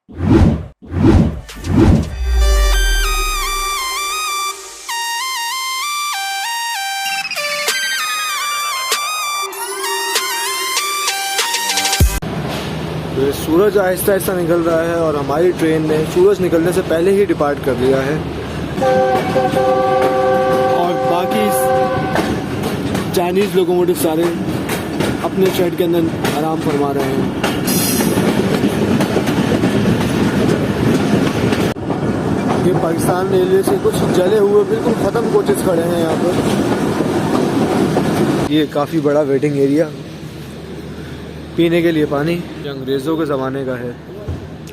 तो सूरज आहिस्ता आहिस्ता निकल रहा है और हमारी ट्रेन ने सूरज निकलने से पहले ही डिपार्ट कर लिया है और बाकी चाइनीज़ लोकोमोटिव सारे अपने शेड के अंदर आराम फरमा रहे हैं। ये पाकिस्तान रेलवे से कुछ जले हुए बिल्कुल ख़त्म कोचेस खड़े हैं यहाँ पर। ये काफ़ी बड़ा वेटिंग एरिया, पीने के लिए पानी, ये अंग्रेज़ों के ज़माने का है,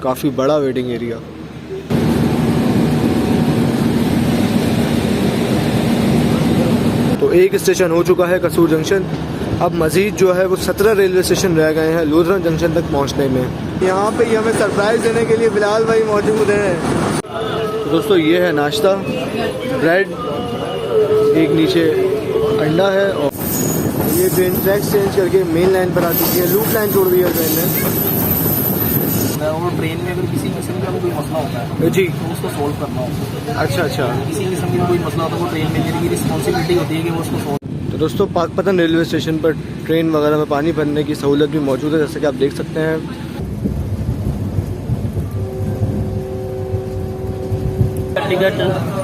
काफ़ी बड़ा वेटिंग एरिया। तो एक स्टेशन हो चुका है कसूर जंक्शन, अब मज़ीद जो है वो 17 रेलवे स्टेशन रह गए हैं लुधियाना जंक्शन तक पहुंचने में। यहाँ पे हमें सरप्राइज़ देने के लिए बिलाल भाई मौजूद हैं। तो दोस्तों ये है नाश्ता, ब्रेड, एक नीचे अंडा है और ये ट्रेन ट्रैक्स चेंज करके मेन लाइन पर आ चुकी है, लूप लाइन छोड़ दी है ट्रेन ने। और ट्रेन में अगर किसी किस्म का कोई मसला होता है जी तो उसको सॉल्व करना होता है। अच्छा, किसी किस्म की कोई मसला होता है वो ट्रेन में की रिस्पॉन्सिबिलिटी होती है कि वो उसको सॉल्व। तो दोस्तों पाकपतन रेलवे स्टेशन पर ट्रेन वगैरह में पानी भरने की सहूलत भी मौजूद है, जैसे कि आप देख सकते हैं। टिकट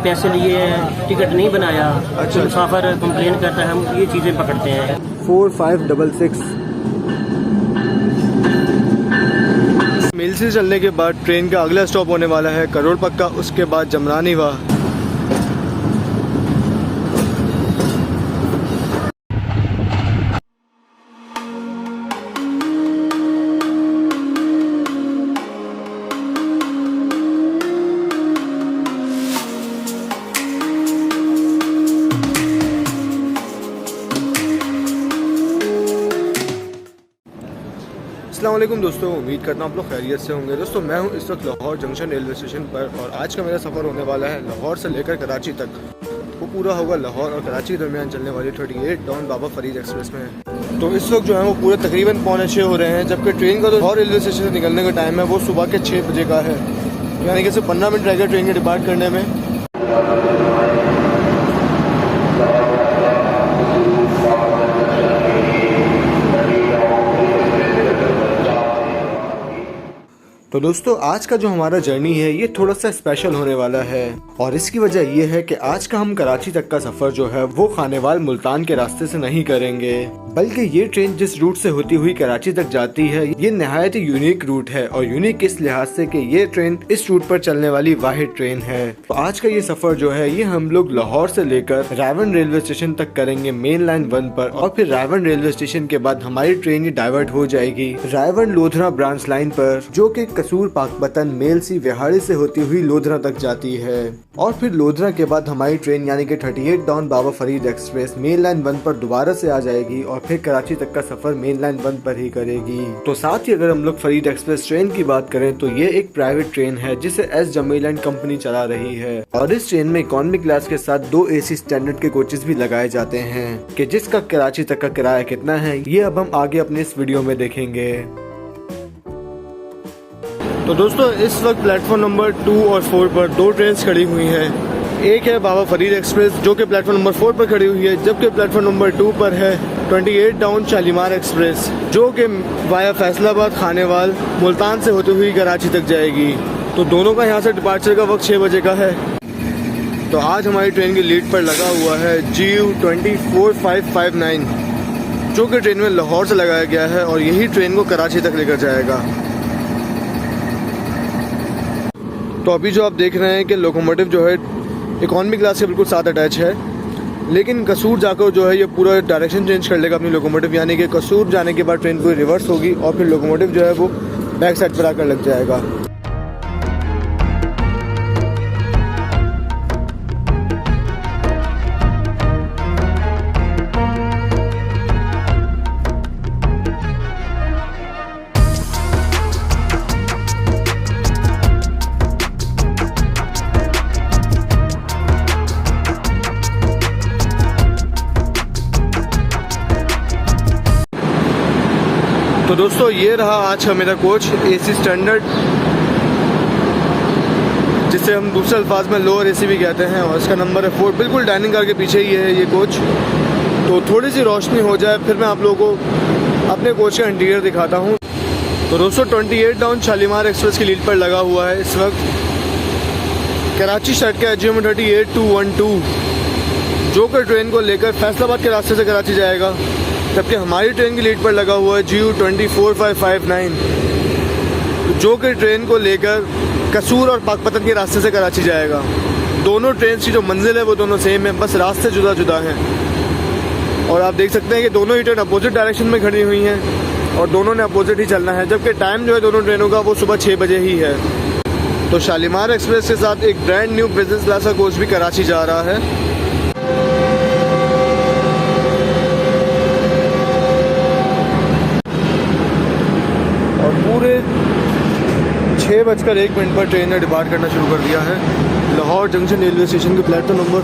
पैसे लिए टिकट नहीं बनाया, अच्छा, मुसाफिर कंप्लेन करता है, हम ये चीज़ें पकड़ते हैं। 4566 मील से चलने के बाद ट्रेन का अगला स्टॉप होने वाला है करोड़ पक्का, उसके बाद जमरानी वाह। अस्सलाम वालेकुम दोस्तों, उम्मीद करता हूँ आप लोग खैरियत से होंगे। दोस्तों मैं हूँ इस वक्त लाहौर जंक्शन रेलवे स्टेशन पर और आज का मेरा सफ़र होने वाला है लाहौर से लेकर कराची तक। वो पूरा होगा लाहौर और कराची के दरमियान चलने वाली 38 डाउन बाबा फरीद एक्सप्रेस में। तो इस वक्त जो है वो पूरे तकरीबन 5:45 हो रहे हैं, जबकि ट्रेन का जो लाहौर रेलवे स्टेशन से निकलने का टाइम है वो सुबह के 6 बजे का है, यानी कि सिर्फ 15 मिनट रह गए ट्रेन के डिपार्ट करने में। तो दोस्तों आज का जो हमारा जर्नी है ये थोड़ा सा स्पेशल होने वाला है और इसकी वजह ये है कि आज का हम कराची तक का सफर जो है वो खानेवाल मुल्तान के रास्ते से नहीं करेंगे, बल्कि ये ट्रेन जिस रूट से होती हुई कराची तक जाती है ये नहायत ही यूनिक रूट है और यूनिक इस लिहाज से कि ये ट्रेन इस रूट पर चलने वाली वाहिद ट्रेन है। तो आज का ये सफर जो है ये हम लोग लाहौर से लेकर रायवन रेलवे स्टेशन तक करेंगे मेन लाइन 1 पर और फिर रायवन रेलवे स्टेशन के बाद हमारी ट्रेन ये डाइवर्ट हो जाएगी रायवन लोधरा ब्रांच लाइन पर, जो कि कसूर पाकपतन मेलसी विहाड़ी से होती हुई लोधरा तक जाती है और फिर लोधरा के बाद हमारी ट्रेन यानी कि 38 डाउन बाबा फरीद एक्सप्रेस मेन लाइन 1 पर दोबारा से आ जाएगी और फिर कराची तक का सफर मेन लाइन 1 पर ही करेगी। तो साथ ही अगर हम लोग फरीद एक्सप्रेस ट्रेन की बात करें तो ये एक प्राइवेट ट्रेन है जिसे एस जमील एंड कंपनी चला रही है और इस ट्रेन में इकोनॉमी क्लास के साथ 2 AC स्टैंडर्ड के कोचेस भी लगाए जाते हैं कि जिसका कराची तक का किराया कितना है ये अब हम आगे अपने इस वीडियो में देखेंगे। तो दोस्तों इस वक्त प्लेटफॉर्म नंबर 2 और 4 पर 2 ट्रेन खड़ी हुई हैं। एक है बाबा फरीद एक्सप्रेस जो कि प्लेटफॉर्म नंबर 4 पर खड़ी हुई है, जबकि प्लेटफॉर्म नंबर 2 पर है 28 डाउन शालीमार एक्सप्रेस जो कि वाया फैसलाबाद खानेवाल मुल्तान से होती हुई कराची तक जाएगी। तो दोनों का यहाँ से डिपार्चर का वक्त 6 बजे का है। तो आज हमारी ट्रेन की लीड पर लगा हुआ है GU 24559 जो कि ट्रेन में लाहौर से लगाया गया है और यही ट्रेन को कराची तक लेकर जाएगा। तो अभी जो आप देख रहे हैं कि लोकोमोटिव जो है इकोनॉमी क्लास के बिल्कुल साथ अटैच है, लेकिन कसूर जाकर जो है ये पूरा डायरेक्शन चेंज कर लेगा अपनी लोकोमोटिव, यानी कि कसूर जाने के बाद ट्रेन पूरी रिवर्स होगी और फिर लोकोमोटिव जो है वो बैक साइड पर आकर लग जाएगा। तो दोस्तों ये रहा आज का मेरा कोच AC स्टैंडर्ड जिसे हम दूसरे अल्फाज में लोअर एसी भी कहते हैं, और इसका नंबर है 4। बिल्कुल डाइनिंग कार के पीछे ही है ये कोच। तो थोड़ी सी रोशनी हो जाए फिर मैं आप लोगों को अपने कोच का इंटीरियर दिखाता हूँ। तो दोस्तों 28 डाउन शालीमार एक्सप्रेस की लीड पर लगा हुआ है इस वक्त कराची शर्ट का GM 38212, जो कि ट्रेन को लेकर फैसलाबाद के रास्ते से कराची जाएगा, जबकि हमारी ट्रेन की लीड पर लगा हुआ है GU 24559, जो कि ट्रेन को लेकर कसूर और पाकपतन के रास्ते से कराची जाएगा। दोनों ट्रेन की जो मंजिल है वो दोनों सेम है, बस रास्ते जुदा जुदा हैं। और आप देख सकते हैं कि दोनों ही ट्रेन अपोजिट डायरेक्शन में खड़ी हुई हैं और दोनों ने अपोजिट ही चलना है, जबकि टाइम जो है दोनों ट्रेनों का वो सुबह 6 बजे ही है। तो शालीमार एक्सप्रेस के साथ एक ब्रांड न्यू बिजनेस क्लास का कोच भी कराची जा रहा है। और पूरे 6:01 पर ट्रेन ने डिपार्ट करना शुरू कर दिया है लाहौर जंक्शन रेलवे स्टेशन के प्लेटफॉर्म नंबर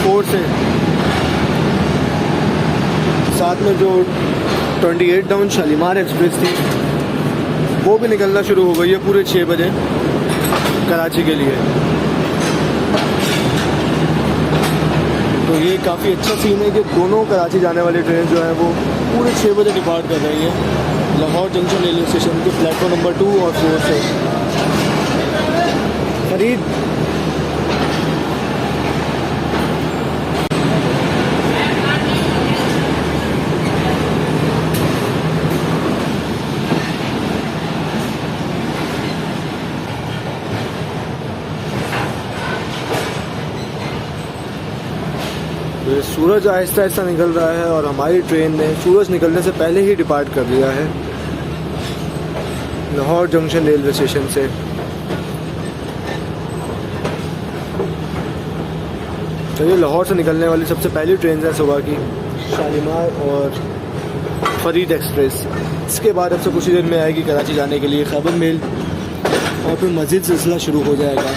4 से। साथ में जो 28 डाउन शालीमार एक्सप्रेस थी वो भी निकलना शुरू हो गई है पूरे 6 बजे कराची के लिए। तो ये काफ़ी अच्छा सीन है कि दोनों कराची जाने वाली ट्रेन जो है वो पूरे 6 बजे डिपार्ट कर रही है लाहौर जंक्शन रेलवे स्टेशन के प्लेटफॉर्म नंबर 2 और 4 से। फरीद तो सूरज आहिस्ता आहिस्ता निकल रहा है और हमारी ट्रेन ने सूरज निकलने से पहले ही डिपार्ट कर लिया है लाहौर जंक्शन रेलवे स्टेशन से। तो ये लाहौर से निकलने वाली सबसे पहली ट्रेन है सुबह की, शालीमार और फरीद एक्सप्रेस। इसके बाद अब से कुछ ही देर में आएगी कराची जाने के लिए खैबर मेल और फिर मज़ीद सिलसिला शुरू हो जाएगा।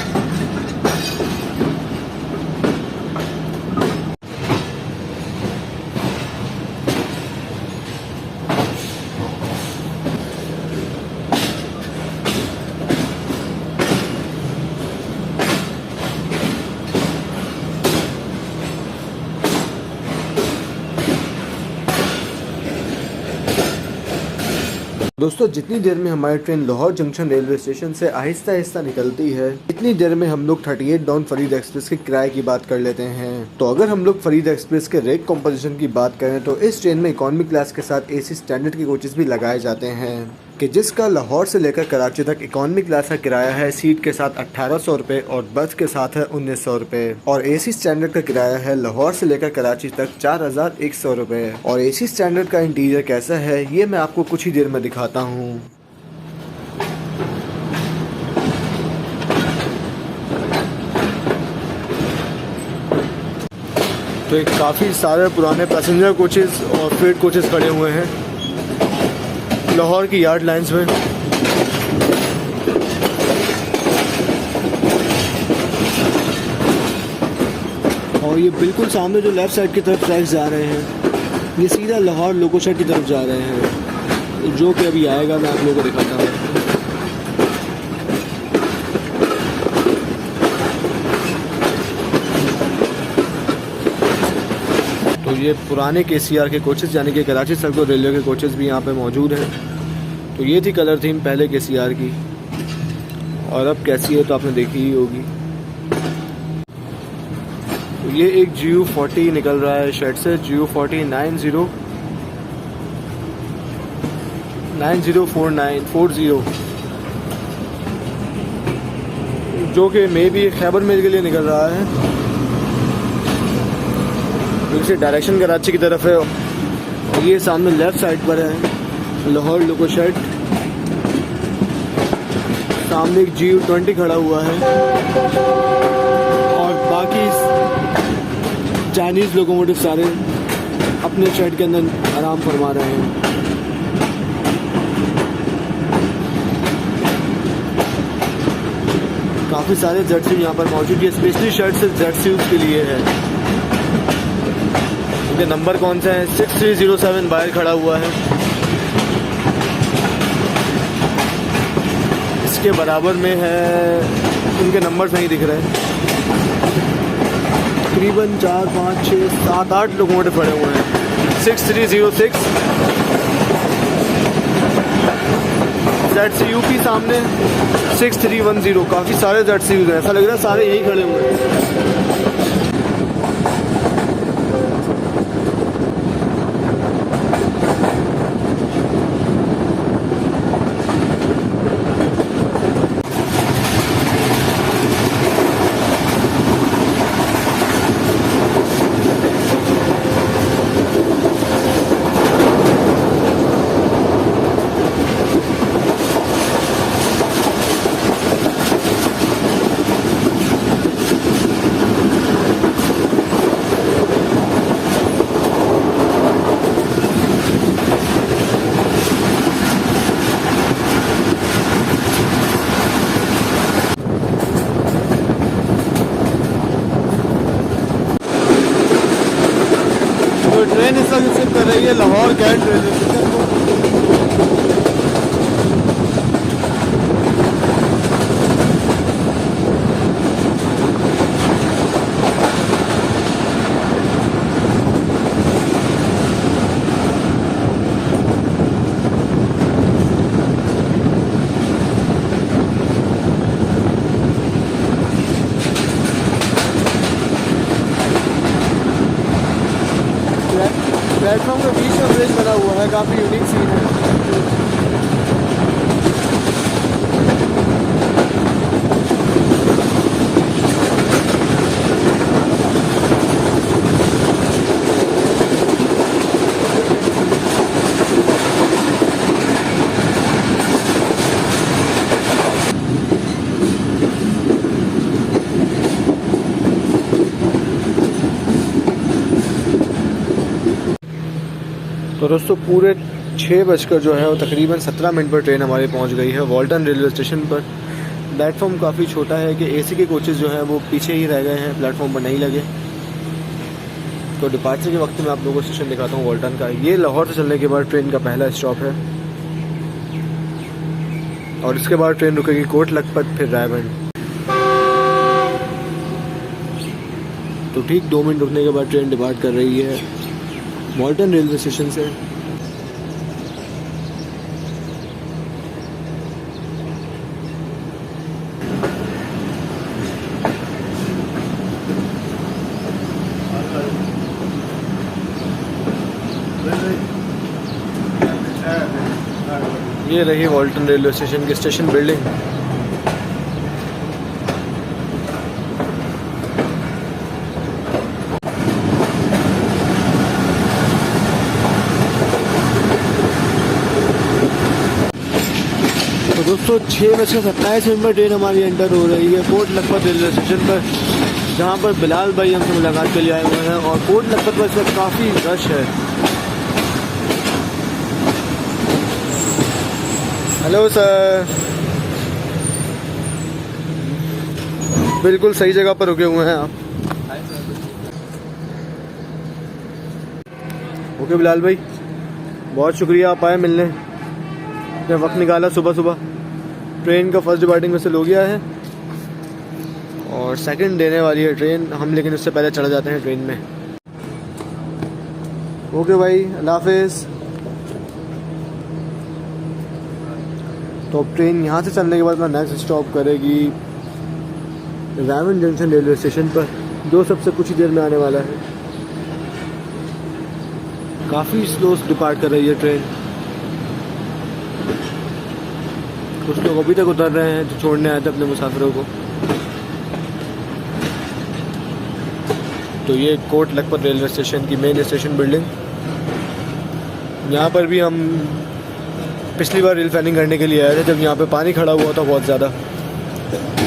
दोस्तों जितनी देर में हमारी train Lahore junction railway station से आहिस्ता आहिस्ता निकलती है, इतनी देर में हम लोग 38 डाउन फरीद एक्सप्रेस के किराए की बात कर लेते हैं। तो अगर हम लोग फरीद एक्सप्रेस के रेट कॉम्पोजिशन की बात करें तो इस ट्रेन में इकोनॉमी क्लास के साथ AC स्टैंडर्ड के कोचेस भी लगाए जाते हैं, कि जिसका लाहौर से लेकर कराची तक इकोनॉमी क्लास का किराया है सीट के साथ 1800 रुपये और बस के साथ है 1900 रुपये। और AC स्टैंडर्ड का किराया है लाहौर से लेकर कराची तक 4100 रुपये। और AC स्टैंडर्ड का इंटीरियर कैसा है ये मैं आपको कुछ ही देर में दिखाता हूँ। तो एक काफ़ी सारे पुराने पैसेंजर कोचेस और फ्रेट कोचेस खड़े हुए हैं लाहौर की यार्ड लाइंस में। और ये बिल्कुल सामने जो लेफ़्ट साइड की तरफ ट्रैक्स जा रहे हैं ये सीधा लाहौर लोको शेड की तरफ जा रहे हैं, जो कि अभी आएगा मैं आप लोगों को दिखाता हूँ। तो ये पुराने KCR के कोचेस यानी कि कराची सर्कल रेलवे के कोचेस भी यहाँ पे मौजूद हैं। तो ये थी कलर थीम पहले KCR की, और अब कैसी है तो आपने देखी ही होगी। तो ये एक GU 40 निकल रहा है शेड से, GU 40 904940, जो कि मे भी खैबर मेल के लिए निकल रहा है। दूसरी डायरेक्शन कराची की तरफ है। ये सामने लेफ्ट साइड पर है लाहौर लोको शेड, सामने एक GU 20 खड़ा हुआ है और बाकी चाइनीज़ लोकोमोटिव सारे अपने शेड के अंदर आराम फरमा रहे हैं। काफ़ी सारे जर्सी यहाँ पर मौजूद है, स्पेशली शर्ट से जर्सी के लिए है। उनके नंबर कौन सा है, 6307 बाहर खड़ा हुआ है। इसके बराबर में है, उनके नंबर्स नहीं दिख रहे। तकरीबन 4, 5, 6, 7, 8 लोकोमोटिव पड़े हुए हैं। 6306 ZCUP सामने 6310। काफ़ी सारे ZCUs हैं, ऐसा लग रहा है सारे यही खड़े हुए हैं। ट्रेन इस वक्त विजिट कर रही है लाहौर कैंट रेलवे स्टेशन को। प्लेटफॉर्म के बीच में ब्रिज बना हुआ है, काफ़ी यूनिक सीन है। तो दोस्तों पूरे 6 बजकर जो है वो तकरीबन 17 मिनट पर ट्रेन हमारी पहुंच गई है वॉल्टन रेलवे स्टेशन पर। प्लेटफॉर्म काफ़ी छोटा है कि एसी के कोचेज़ जो हैं वो पीछे ही रह गए हैं, प्लेटफॉर्म पर नहीं लगे। तो डिपार्चर के वक्त में आप लोगों को स्टेशन दिखाता हूँ वॉल्टन का। ये लाहौर से चलने के बाद ट्रेन का पहला स्टॉप है और इसके बाद ट्रेन रुकेगी कोट लखपत, फिर रायबंद। तो ठीक 2 मिनट रुकने के बाद ट्रेन डिपार्ट कर रही है वॉल्टन रेलवे स्टेशन से। ये रही वॉल्टन रेलवे स्टेशन की स्टेशन बिल्डिंग। तो दोस्तों 6:27 पर ट्रेन हमारी एंटर हो रही है कोट लखपत रेलवे स्टेशन पर, जहां पर बिलाल भाई हमसे मुलाकात के लिए आए हुए हैं। और कोट लखपत पर इस वक्त काफ़ी रश है। हेलो सर, बिल्कुल सही जगह पर रुके हुए हैं आप। ओके बिलाल भाई, बहुत शुक्रिया आप आए मिलने, अपने वक्त निकाला सुबह सुबह। ट्रेन का फर्स्ट डिपार्टिंग में से हो गया है और सेकंड देने वाली है ट्रेन हम, लेकिन उससे पहले चढ़ जाते हैं ट्रेन में। ओके भाई, अल्लाह हाफिज़। तो अब ट्रेन यहाँ से चलने के बाद अपना नेक्स्ट स्टॉप करेगी रायबंद जंक्शन रेलवे स्टेशन पर, जो सबसे कुछ ही देर में आने वाला है। काफ़ी स्लो डिपार्ट कर रही है ट्रेन। कुछ लोग अभी तक उतर रहे हैं जो छोड़ने आए थे अपने मुसाफिरों को। तो ये कोट लखपत रेलवे स्टेशन की मेन स्टेशन बिल्डिंग, यहाँ पर भी हम पिछली बार रेल फैनिंग करने के लिए आए थे जब यहाँ पे पानी खड़ा हुआ था बहुत ज़्यादा।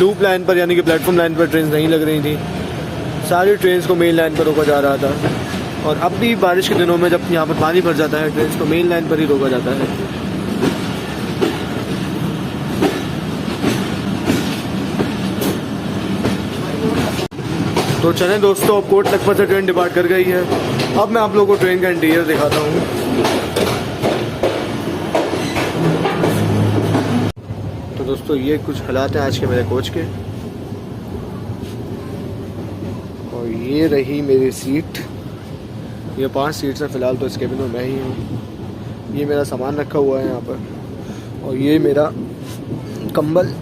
लूप लाइन पर यानी कि प्लेटफॉर्म लाइन पर ट्रेन नहीं लग रही थी, सारी ट्रेन को मेन लाइन पर रोका जा रहा था। और अब भी बारिश के दिनों में जब यहाँ पर पानी भर जाता है ट्रेन को मेन लाइन पर ही रोका जाता है। तो चलें दोस्तों, अब कोट लखपत से ट्रेन डिपार्ट कर गई है। अब मैं आप लोगों को ट्रेन का इंटीरियर दिखाता हूँ। तो तो दोस्तों ये कुछ हालात हैं आज के मेरे कोच के। और ये रही मेरी सीट। ये 5 सीट्स हैं फ़िलहाल तो इस केबिन में मैं ही हूँ। ये मेरा सामान रखा हुआ है यहाँ पर, और ये मेरा कंबल,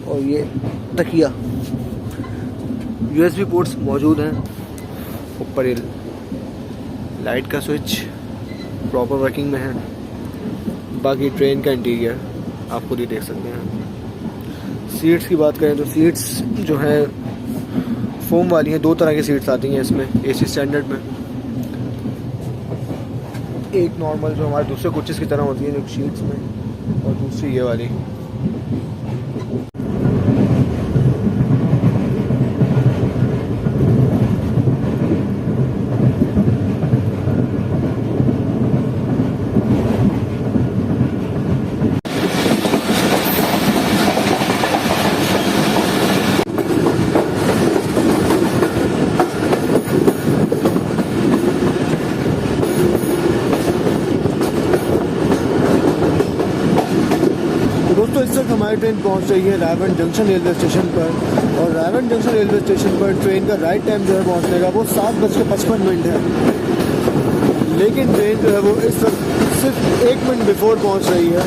और ये तकिया। USB पोर्ट्स मौजूद हैं। ऊपर ये लाइट का स्विच प्रॉपर वर्किंग में है। बाकी ट्रेन का इंटीरियर आप खुद ही देख सकते हैं। सीट्स की बात करें तो सीट्स जो हैं फोम वाली हैं। 2 तरह की सीट्स आती हैं इसमें AC स्टैंडर्ड में। एक नॉर्मल जो हमारे दूसरे कोचेस की तरह होती है जो शीट्स में, और दूसरी ये वाली। दोस्तों इस वक्त हमारी ट्रेन पहुंच रही है रायवन जंक्शन रेलवे स्टेशन पर। और रायवन जंक्शन रेलवे स्टेशन पर ट्रेन का राइट टाइम जो है पहुंचने का वो 7:55 है। लेकिन ट्रेन जो है वो इस वक्त सिर्फ 1 मिनट बिफोर पहुंच रही है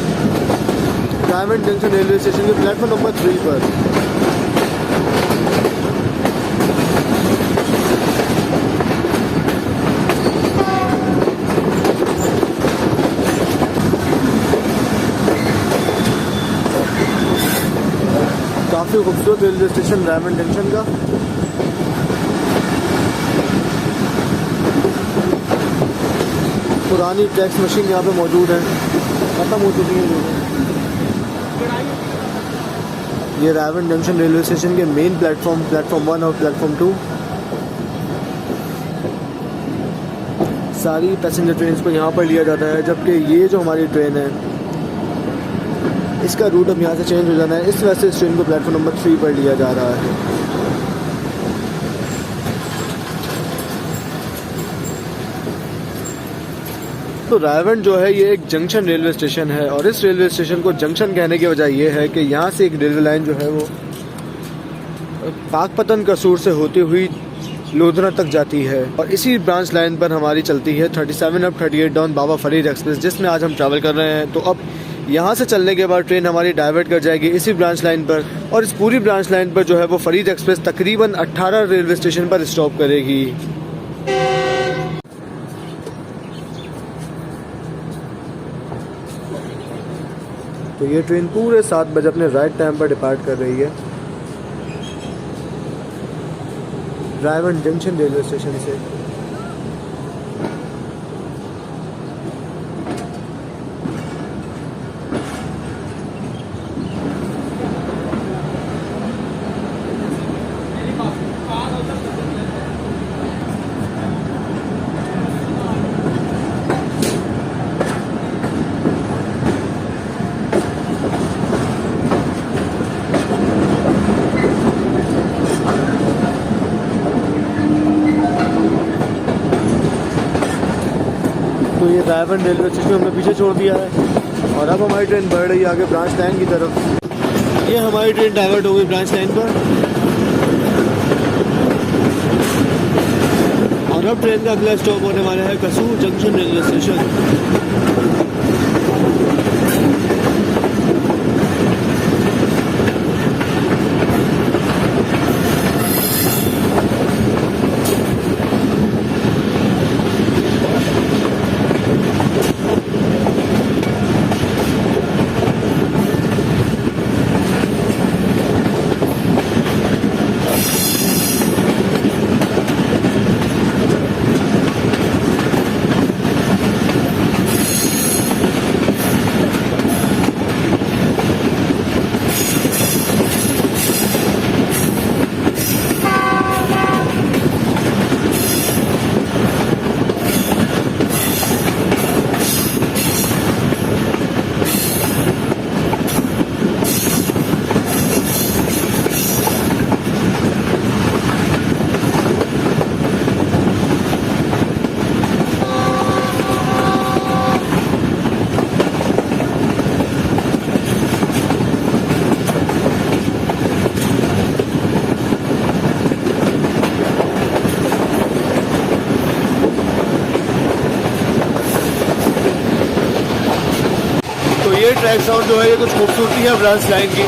रायवन जंक्शन रेलवे स्टेशन के प्लेटफॉर्म नंबर 3 पर। काफ़ी खूबसूरत रेलवे स्टेशन रायवन जंक्शन का। पुरानी टैक्स मशीन यहाँ पे मौजूद है, ख़त्म हो चुकी है। ये रायवन जंक्शन रेलवे स्टेशन के मेन प्लेटफॉर्म 1 और प्लेटफॉर्म 2। सारी पैसेंजर ट्रेन को यहाँ पर लिया जाता है, जबकि ये जो हमारी ट्रेन है इसका रूट अब यहाँ से चेंज हो जाना है। इस वजह से इस ट्रेन को प्लेटफॉर्म नंबर 3 पर लिया जा रहा है। तो रायवन जो है ये एक जंक्शन रेलवे स्टेशन है, और इस रेलवे स्टेशन को जंक्शन कहने की वजह ये है कि यहाँ से एक रेलवे लाइन जो है वो पाकपतन कसूर से होती हुई लोधरा तक जाती है, और इसी ब्रांच लाइन पर हमारी चलती है 37 अप 38 डाउन बाबा फरीद एक्सप्रेस, जिसमें आज हम ट्रैवल कर रहे हैं। तो अब यहाँ से चलने के बाद ट्रेन हमारी डाइवर्ट कर जाएगी इसी ब्रांच लाइन पर, और इस पूरी ब्रांच लाइन पर जो है वो फरीद एक्सप्रेस तकरीबन 18 रेलवे स्टेशन पर स्टॉप करेगी। तो ये ट्रेन पूरे 7 बजे अपने राइट टाइम पर डिपार्ट कर रही है रायवन जंक्शन रेलवे स्टेशन से। तो ये रायवन रेलवे स्टेशन हमने पीछे छोड़ दिया है, और अब हमारी ट्रेन बढ़ रही है आगे ब्रांच लाइन की तरफ। ये हमारी ट्रेन डाइवर्ट हो गई ब्रांच लाइन पर, और अब ट्रेन का अगला स्टॉप होने वाला है कसूर junction railway station. Track sound जो है ये कुछ खूबसूरती है ब्रांच लाइन की।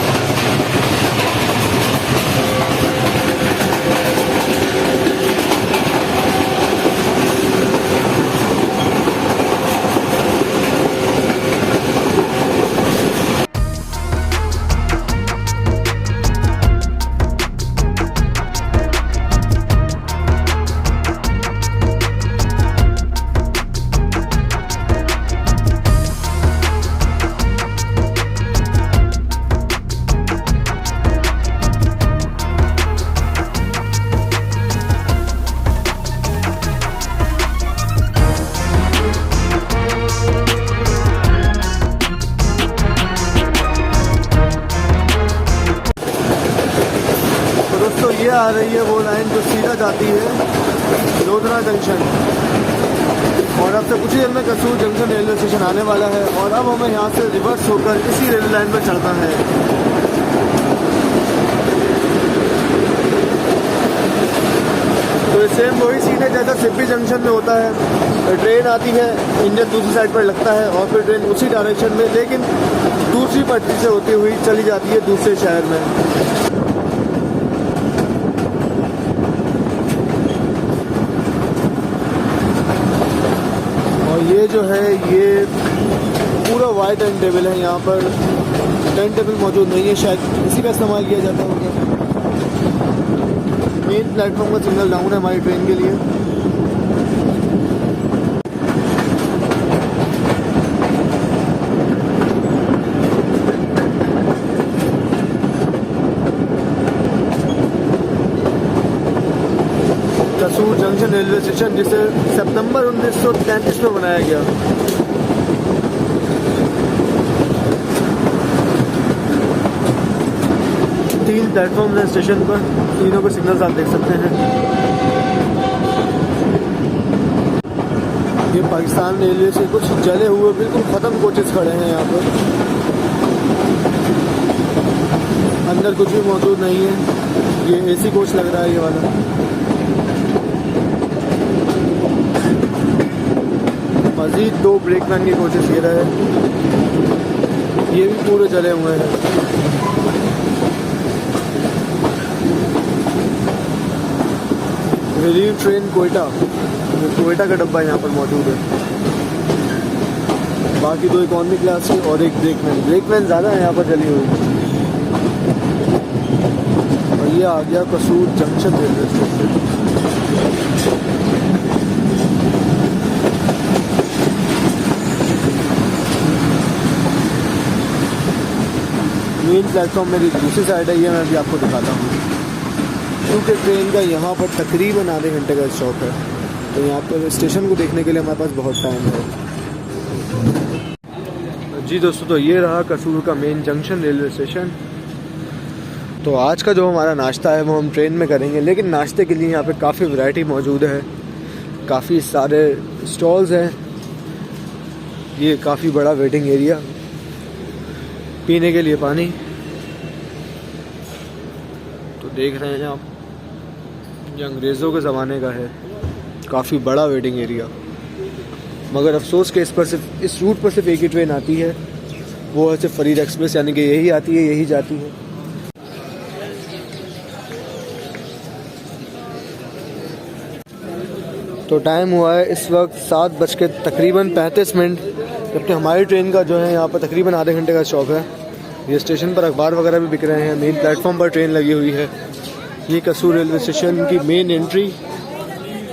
ये आ रही है वो लाइन जो सीधा जाती है लोधरा जंक्शन, और अब से कुछ ही देर में कसूर जंक्शन रेलवे स्टेशन आने वाला है। और अब हमें यहाँ से रिवर्स होकर इसी रेलवे लाइन पर चढ़ना है। तो सेम वही सीन है जैसा सिब्बी जंक्शन में होता है। ट्रेन आती है, इंजन दूसरी साइड पर लगता है और फिर ट्रेन उसी डायरेक्शन में लेकिन दूसरी पटरी से होती हुई चली जाती है दूसरे शहर में। ये जो है ये पूरा वाइट टाइम टेबल है, यहाँ पर टाइम टेबल मौजूद नहीं है, शायद इसी का इस्तेमाल किया जाता होगा। मेन प्लेटफॉर्म का सिग्नल डाउन है हमारी ट्रेन के लिए। कसूर जंक्शन रेलवे स्टेशन जिसे सितंबर 1933 में बनाया गया। तीन प्लेटफॉर्म है स्टेशन पर, तीनों के सिग्नल्स आप देख सकते हैं। ये पाकिस्तान रेलवे से कुछ जले हुए बिल्कुल ख़त्म कोचेस खड़े हैं यहाँ पर, अंदर कुछ भी मौजूद नहीं है। ये एसी कोच लग रहा है ये वाला। मजीद दो ब्रेकमैन के कोचेस ये रहे, ये भी पूरे जले हुए हैं। रिलीव ट्रेन कोयटा का डब्बा यहाँ पर मौजूद है। बाकी दो इकॉनमी क्लास के और एक ब्रेकमैन ज़्यादा है यहाँ पर जली हुई। और ये आ गया कसूर junction railway station. Main platform मेरी दूसरी साइड है, ये मैं भी आपको दिखाता हूँ। क्योंकि ट्रेन का यहाँ पर तकरीबन आधे घंटे का स्टॉप है, तो यहाँ पर स्टेशन को देखने के लिए हमारे पास बहुत टाइम है। जी दोस्तों, तो ये रहा कसूर का मेन जंक्शन रेलवे स्टेशन। तो आज का जो हमारा नाश्ता है वो हम ट्रेन में करेंगे, लेकिन नाश्ते के लिए यहाँ पे काफ़ी वैरायटी मौजूद है, काफ़ी सारे स्टॉल्स हैं। ये काफ़ी बड़ा वेटिंग एरिया, पीने के लिए पानी तो देख रहे हैं आप, ये अंग्रेज़ों के ज़माने का है। काफ़ी बड़ा वेटिंग एरिया, मगर अफसोस कि इस रूट पर सिर्फ एक ही ट्रेन आती है, वो है सिर्फ फरीद एक्सप्रेस, यानी कि यही आती है यही जाती है। तो टाइम हुआ है इस वक्त 7 बज के तकरीबन 35 मिनट, जबकि हमारी ट्रेन का जो है यहाँ पर तकरीबन आधे घंटे का स्टॉप है। ये स्टेशन पर अखबार वगैरह भी बिक रहे हैं, मेन प्लेटफॉर्म पर ट्रेन लगी हुई है। ये कसूर रेलवे स्टेशन की मेन एंट्री।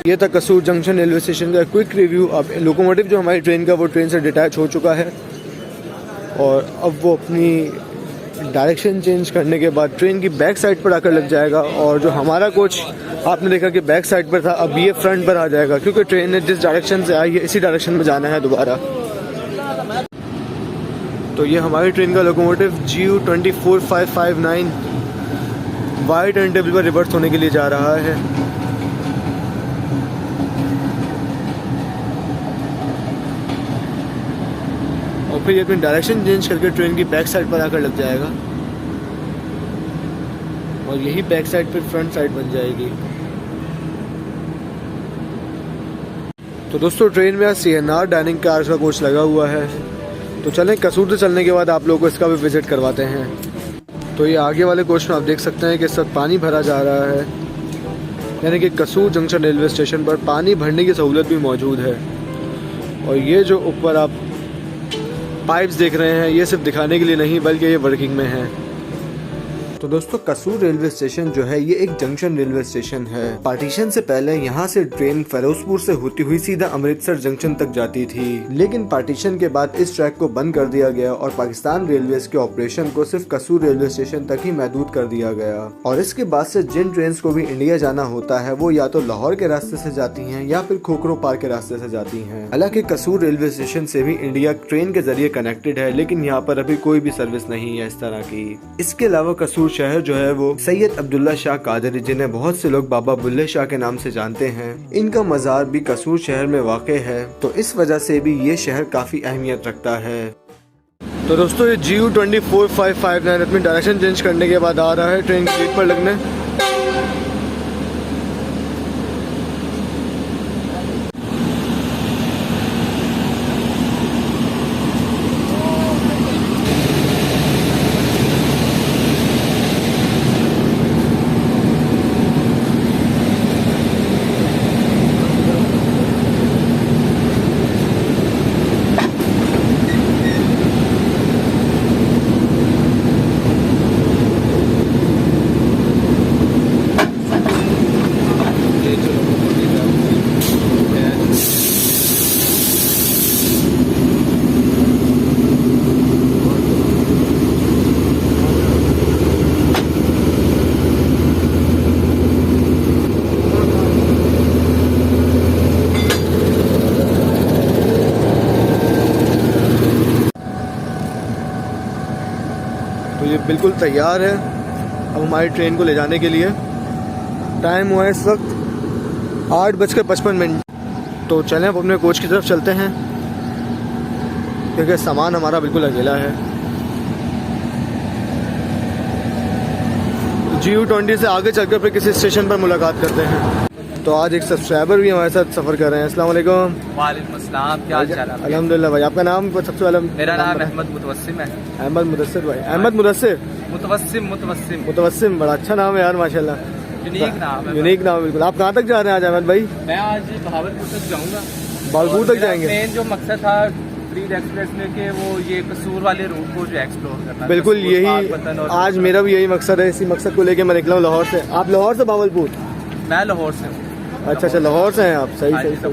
ये था कसूर जंक्शन रेलवे स्टेशन का क्विक रिव्यू। अब लोकोमोटिव जो हमारी ट्रेन का वो ट्रेन से डिटैच हो चुका है और अब वो अपनी डायरेक्शन चेंज करने के बाद ट्रेन की बैक साइड पर आकर लग जाएगा। और जो हमारा कोच आपने देखा कि बैक साइड पर था, अब ये फ्रंट पर आ जाएगा, क्योंकि ट्रेन ने जिस डायरेक्शन से आई है इसी डायरेक्शन में जाना है दोबारा। तो ये हमारी ट्रेन का locomotive GU24559 Y turn table पर रिवर्स होने के लिए जा रहा है। और फिर ये अपनी डायरेक्शन चेंज करके ट्रेन की बैक साइड पर आकर लग जाएगा और यही बैक साइड पर फ्रंट साइड बन जाएगी। तो दोस्तों, ट्रेन में CNR डाइनिंग कार्स का कोच लगा हुआ है। तो चलें कसूर से चलने के बाद आप लोगों को इसका भी विज़िट करवाते हैं। तो ये आगे वाले कोच में आप देख सकते हैं कि इस वक्त पानी भरा जा रहा है, यानी कि कसूर जंक्शन रेलवे स्टेशन पर पानी भरने की सहूलत भी मौजूद है। और ये जो ऊपर आप पाइप्स देख रहे हैं ये सिर्फ दिखाने के लिए नहीं बल्कि ये वर्किंग में है। तो दोस्तों कसूर रेलवे स्टेशन जो है ये एक जंक्शन रेलवे स्टेशन है। पार्टीशन से पहले यहाँ से ट्रेन फिरोजपुर से होती हुई सीधा अमृतसर जंक्शन तक जाती थी, लेकिन पार्टीशन के बाद इस ट्रैक को बंद कर दिया गया और पाकिस्तान रेलवेज के ऑपरेशन को सिर्फ कसूर रेलवे स्टेशन तक ही महदूद कर दिया गया। और इसके बाद से जिन ट्रेन को भी इंडिया जाना होता है वो या तो लाहौर के रास्ते से जाती है या फिर खोखरो पार के रास्ते से जाती है। हालांकि कसूर रेलवे स्टेशन से भी इंडिया ट्रेन के जरिए कनेक्टेड है, लेकिन यहाँ पर अभी कोई भी सर्विस नहीं है इस तरह की। इसके अलावा कसूर शहर जो है वो सैयद अब्दुल्ला शाह कादरी, जिन्हें बहुत से लोग बाबा बुल्ले शाह के नाम से जानते हैं, इनका मजार भी कसूर शहर में वाक़ है, तो इस वजह से भी ये शहर काफी अहमियत रखता है। तो दोस्तों ये GU 24-559 अपनी डायरेक्शन चेंज करने के बाद आ रहा है ट्रेन की सीट पर लगने। तो ये बिल्कुल तैयार है अब हमारी ट्रेन को ले जाने के लिए। टाइम हुआ है इस वक्त 8:55। तो चलें अब अपने कोच की तरफ चलते हैं क्योंकि सामान हमारा बिल्कुल अकेला है। GU 20 से आगे चलकर फिर किसी स्टेशन पर मुलाकात करते हैं। तो आज एक सब्सक्राइबर भी हमारे साथ सफ़र कर रहे हैं। अस्सलाम वालेकुम। वालेकुम अस्सलाम, क्या हाल चाल है? अल्हम्दुलिल्लाह भाई। आपका नाम सबसे पहले? मेरा नाम अहमद मुतवस्सिम है। अहमद मुदस्सिर भाई। अहमद मुदस्सिर मुतवस्सिम मुतवस्सिम, बड़ा अच्छा नाम है यार माशाल्लाह। यूनिक नाम है। यूनिक नाम बिल्कुल। आप कहाँ तक जा रहे हैं आज अहमद भाई? मैं आज बहावलपुर तक जाऊंगा। बहावलपुर तक जाएंगे? मेन जो मकसद था फ्रीड एक्सप्रेस में कि वो ये कसूर वाले रूट को जो एक्सप्लोर करना। बिल्कुल यही आज मेरा भी यही मकसद है। इसी मकसद को लेकर मैं निकला हूँ लाहौर से। आप लाहौर से बहावलपुर? मैं लाहौर से हूँ। अच्छा लाहौर से हैं आप। सही सही। तो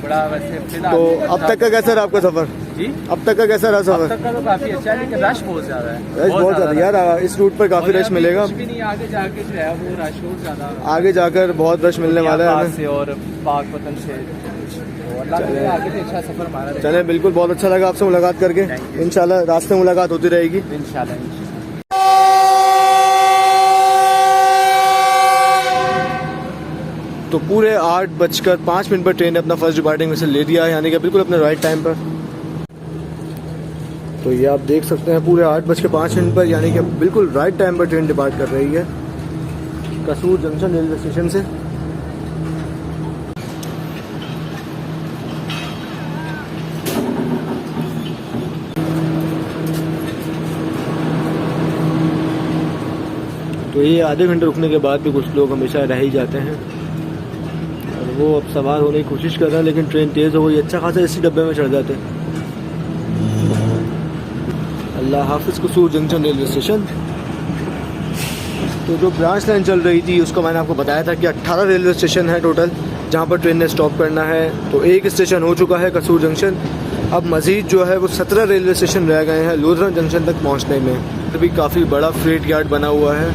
बड़ा वैसे तो अब तक का कैसा रहा आपका सफर? जी अब तक का कैसा रहा सफर? अब तक का तो काफी अच्छा है, लेकिन रश बहुत ज्यादा है। रश बहुत ज्यादा यार, इस रूट पर काफी रश मिलेगा। कुछ भी नहीं, आगे जाके जो है वो रश बहुत ज्यादा, आगे जाकर बहुत रश मिलने वाला है हमें। और पाकपतन से आगे से अच्छा सफर हमारा। चले बिल्कुल, बहुत अच्छा लगा आपसे मुलाकात करके। इंशाल्लाह रास्ते में मुलाकात होती रहेगी इंशाल्लाह। तो पूरे 8:05 पर ट्रेन ने अपना फर्स्ट डिपार्टिंग मिसल ले दिया है, यानी कि बिल्कुल अपने राइट टाइम पर। तो ये आप देख सकते हैं पूरे 8:05 पर, यानी कि बिल्कुल राइट टाइम पर ट्रेन डिपार्ट कर रही है कसूर जंक्शन रेलवे स्टेशन से। तो ये आधे घंटे रुकने के बाद भी कुछ लोग हमेशा रह ही जाते हैं और वो अब सवार होने की कोशिश कर रहे हैं, लेकिन ट्रेन तेज़ हो गई। अच्छा खासा इसी डब्बे में चढ़ जाते हैं। अल्लाह हाफिज़ कसूर जंक्शन रेलवे स्टेशन। तो जो ब्रांच लाइन चल रही थी उसको मैंने आपको बताया था कि 18 रेलवे स्टेशन है टोटल जहाँ पर ट्रेन ने स्टॉप करना है। तो एक स्टेशन हो चुका है कसूर जंक्शन। अब मज़ीद जो है वो 17 रेलवे स्टेशन रह गए हैं लुधियाना जंक्शन तक पहुँचने में। अभी काफ़ी बड़ा फ्रेट यार्ड बना हुआ है,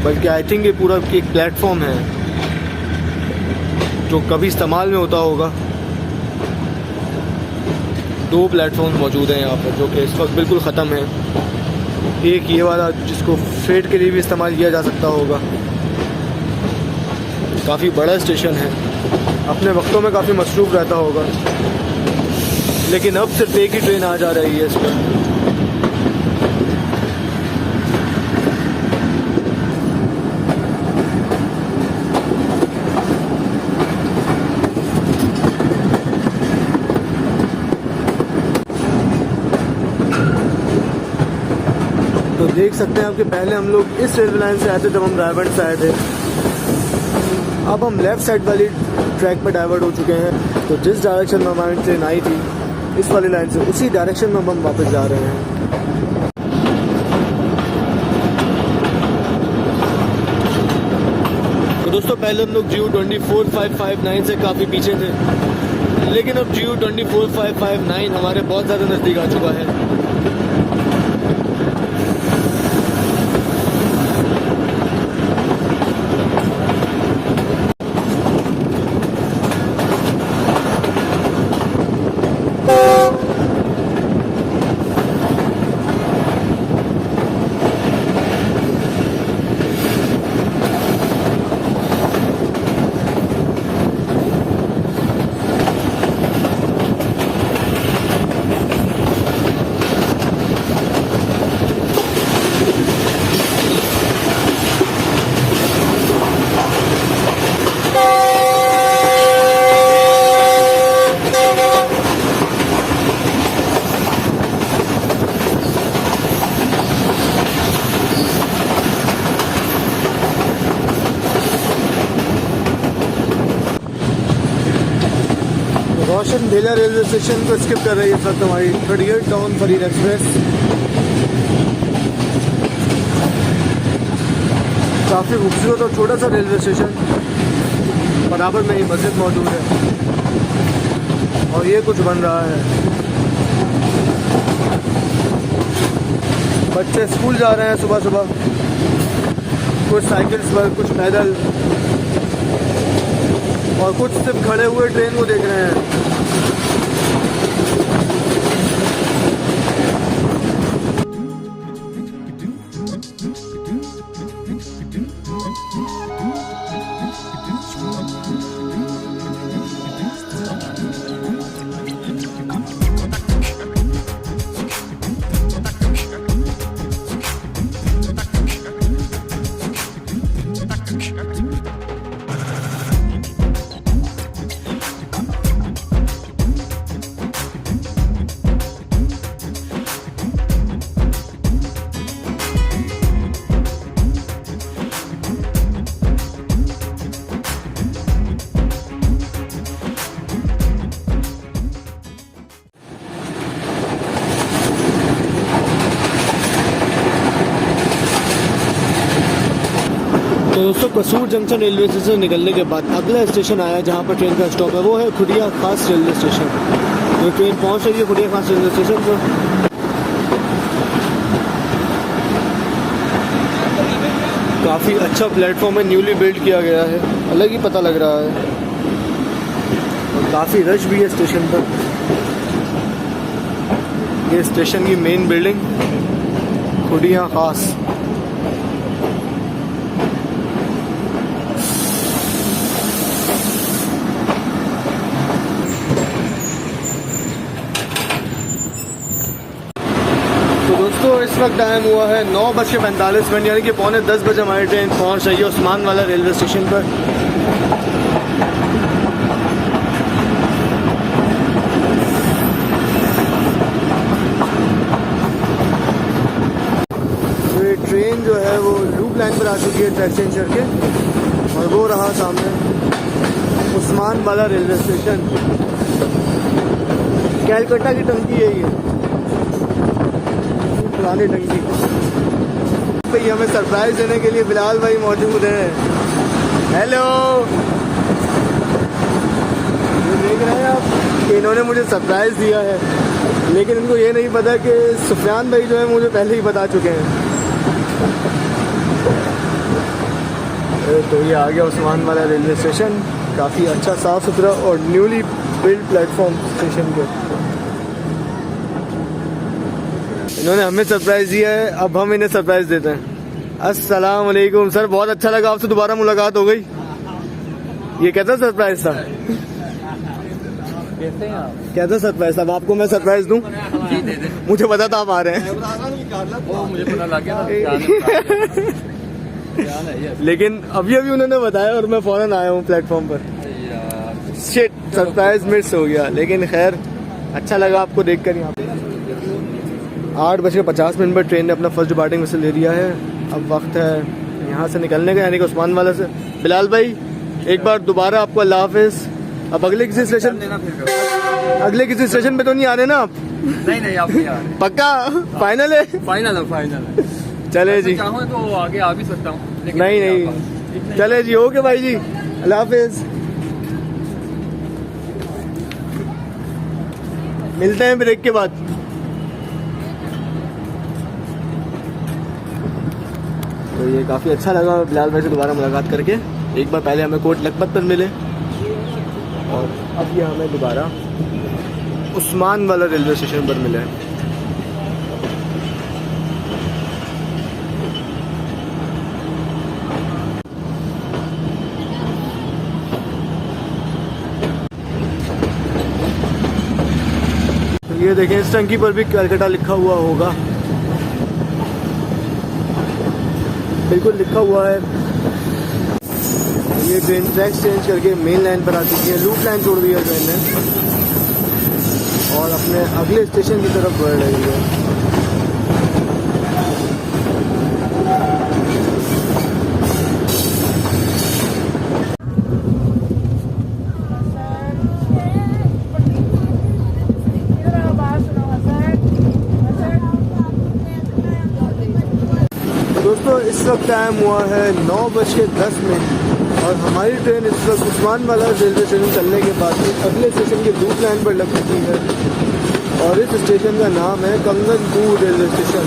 बल्कि आई थिंक ये पूरा एक प्लेटफॉर्म है जो कभी इस्तेमाल में होता होगा। 2 प्लेटफॉर्म मौजूद हैं यहाँ पर जो कि इस वक्त बिल्कुल ख़त्म है। एक ये वाला जिसको फ्रेट के लिए भी इस्तेमाल किया जा सकता होगा। काफ़ी बड़ा स्टेशन है, अपने वक्तों में काफ़ी मसरूफ़ रहता होगा, लेकिन अब सिर्फ एक ही ट्रेन आ जा रही है इस पर। तो देख सकते हैं आप कि पहले हम लोग इस रेलवे लाइन से आए थे जब हम रायगढ़ से आए थे। अब हम लेफ़्ट साइड वाली ट्रैक पर डाइवर्ट हो चुके हैं। तो जिस डायरेक्शन में हमारी ट्रेन आई थी इस वाली लाइन से, उसी डायरेक्शन में हम वापस जा रहे हैं। तो दोस्तों पहले हम लोग GU 24559 से काफ़ी पीछे थे, लेकिन अब GU 24559 हमारे बहुत ज़्यादा नज़दीक आ चुका है। रोशन भेला रेलवे स्टेशन को स्किप कर रही है सर हमारी 38 टाउन फरीद एक्सप्रेस। काफ़ी खूबसूरत और छोटा सा रेलवे स्टेशन, बराबर में ही मस्जिद मौजूद है और ये कुछ बन रहा है। बच्चे स्कूल जा रहे हैं सुबह सुबह, कुछ साइकिल्स पर, कुछ पैदल और कुछ सिर्फ खड़े हुए ट्रेन को देख रहे हैं। तो दोस्तों कसूर जंक्शन रेलवे स्टेशन से निकलने के बाद अगला स्टेशन आया जहाँ पर ट्रेन का स्टॉप है, वो है खुडिया खास रेलवे स्टेशन। तो ट्रेन पहुँच रही है खुडिया खास रेलवे स्टेशन पर। काफ़ी अच्छा प्लेटफॉर्म है, न्यूली बिल्ड किया गया है, अलग ही पता लग रहा है और काफ़ी रश भी है स्टेशन पर। ये स्टेशन की मेन बिल्डिंग खुडिया खास। दोस्तों इस वक्त टाइम हुआ है 9:45, यानी कि 9:45 बजे हमारी ट्रेन पहुंच रही है उस्मान वाला रेलवे स्टेशन पर। तो ये ट्रेन जो है वो लूप लाइन पर आ चुकी है ट्रैक चेंज करके, और वो रहा सामने उस्मान वाला रेलवे स्टेशन। कैलकाटा की टंकी है ये, पुरानी टंकी। भाई हमें सरप्राइज देने के लिए बिलाल भाई मौजूद हैं। हेलो, ये देख रहे हैं आप, इन्होंने मुझे सरप्राइज दिया है, लेकिन इनको ये नहीं पता कि सुफियान भाई जो है मुझे पहले ही बता चुके हैं। तो ये आ गया उस्मान वाला रेलवे स्टेशन, काफ़ी अच्छा साफ़ सुथरा और न्यूली बिल्ड प्लेटफॉर्म स्टेशन के। इन्होंने हमें सरप्राइज दिया है, अब हम इन्हें सरप्राइज देते हैं। अस्सलाम वालेकुम सर, बहुत अच्छा लगा आपसे दोबारा मुलाकात हो गई। ये कैसा सरप्राइज था? कैसे हैं आप? कैसा सरप्राइज था? आपको मैं सरप्राइज दूं? जी दे दे। मुझे पता था आप आ रहे हैं। वो मुझे पता लग गया था। लेकिन अभी अभी उन्होंने बताया और मैं फौरन आया हूँ प्लेटफॉर्म पर। शिट, सरप्राइज मिस हो गया, लेकिन खैर अच्छा लगा आपको देखकर यहाँ पे। 8:50 पर ट्रेन ने अपना फर्स्ट डिपार्टिंग विसल दे दिया है। अब वक्त है यहाँ से निकलने का, यानी कि उस्मान वाला से। बिलाल भाई एक बार दोबारा आपको अल्लाह हाफिज़। अब अगले किसी स्टेशन पे तो नहीं आ रहे ना आप? नहीं आप नहीं आ रहे। पक्का फाइनल है? फाइनल है। चले जी, चाहो तो आगे आ भी सकता हूँ। नहीं चले जी, ओके भाई जी, अल्लाह हाफिज़। मिलते हैं ब्रेक के बाद। तो ये काफ़ी अच्छा लगा बिलाल भाई से दोबारा मुलाकात करके। एक बार पहले हमें कोट लखपत पर मिले और अब ये हमें दोबारा उस्मान वाला रेलवे स्टेशन पर मिले। तो ये देखें, इस टंकी पर भी कलकत्ता लिखा हुआ होगा, बिल्कुल लिखा हुआ है। ये ट्रेन ट्रैक चेंज करके मेन लाइन पर आ चुकी है, लूप लाइन छोड़ दी है ट्रेन ने और अपने अगले स्टेशन की तरफ बढ़ रही है। दोस्तों इस वक्त टाइम हुआ है 9:10 और हमारी ट्रेन इस वक्त उस्मान वाला रेलवे स्टेशन चलने के बाद अगले स्टेशन के लूप लाइन पर लग चुकी है और इस स्टेशन का नाम है कंगनपुर रेलवे स्टेशन।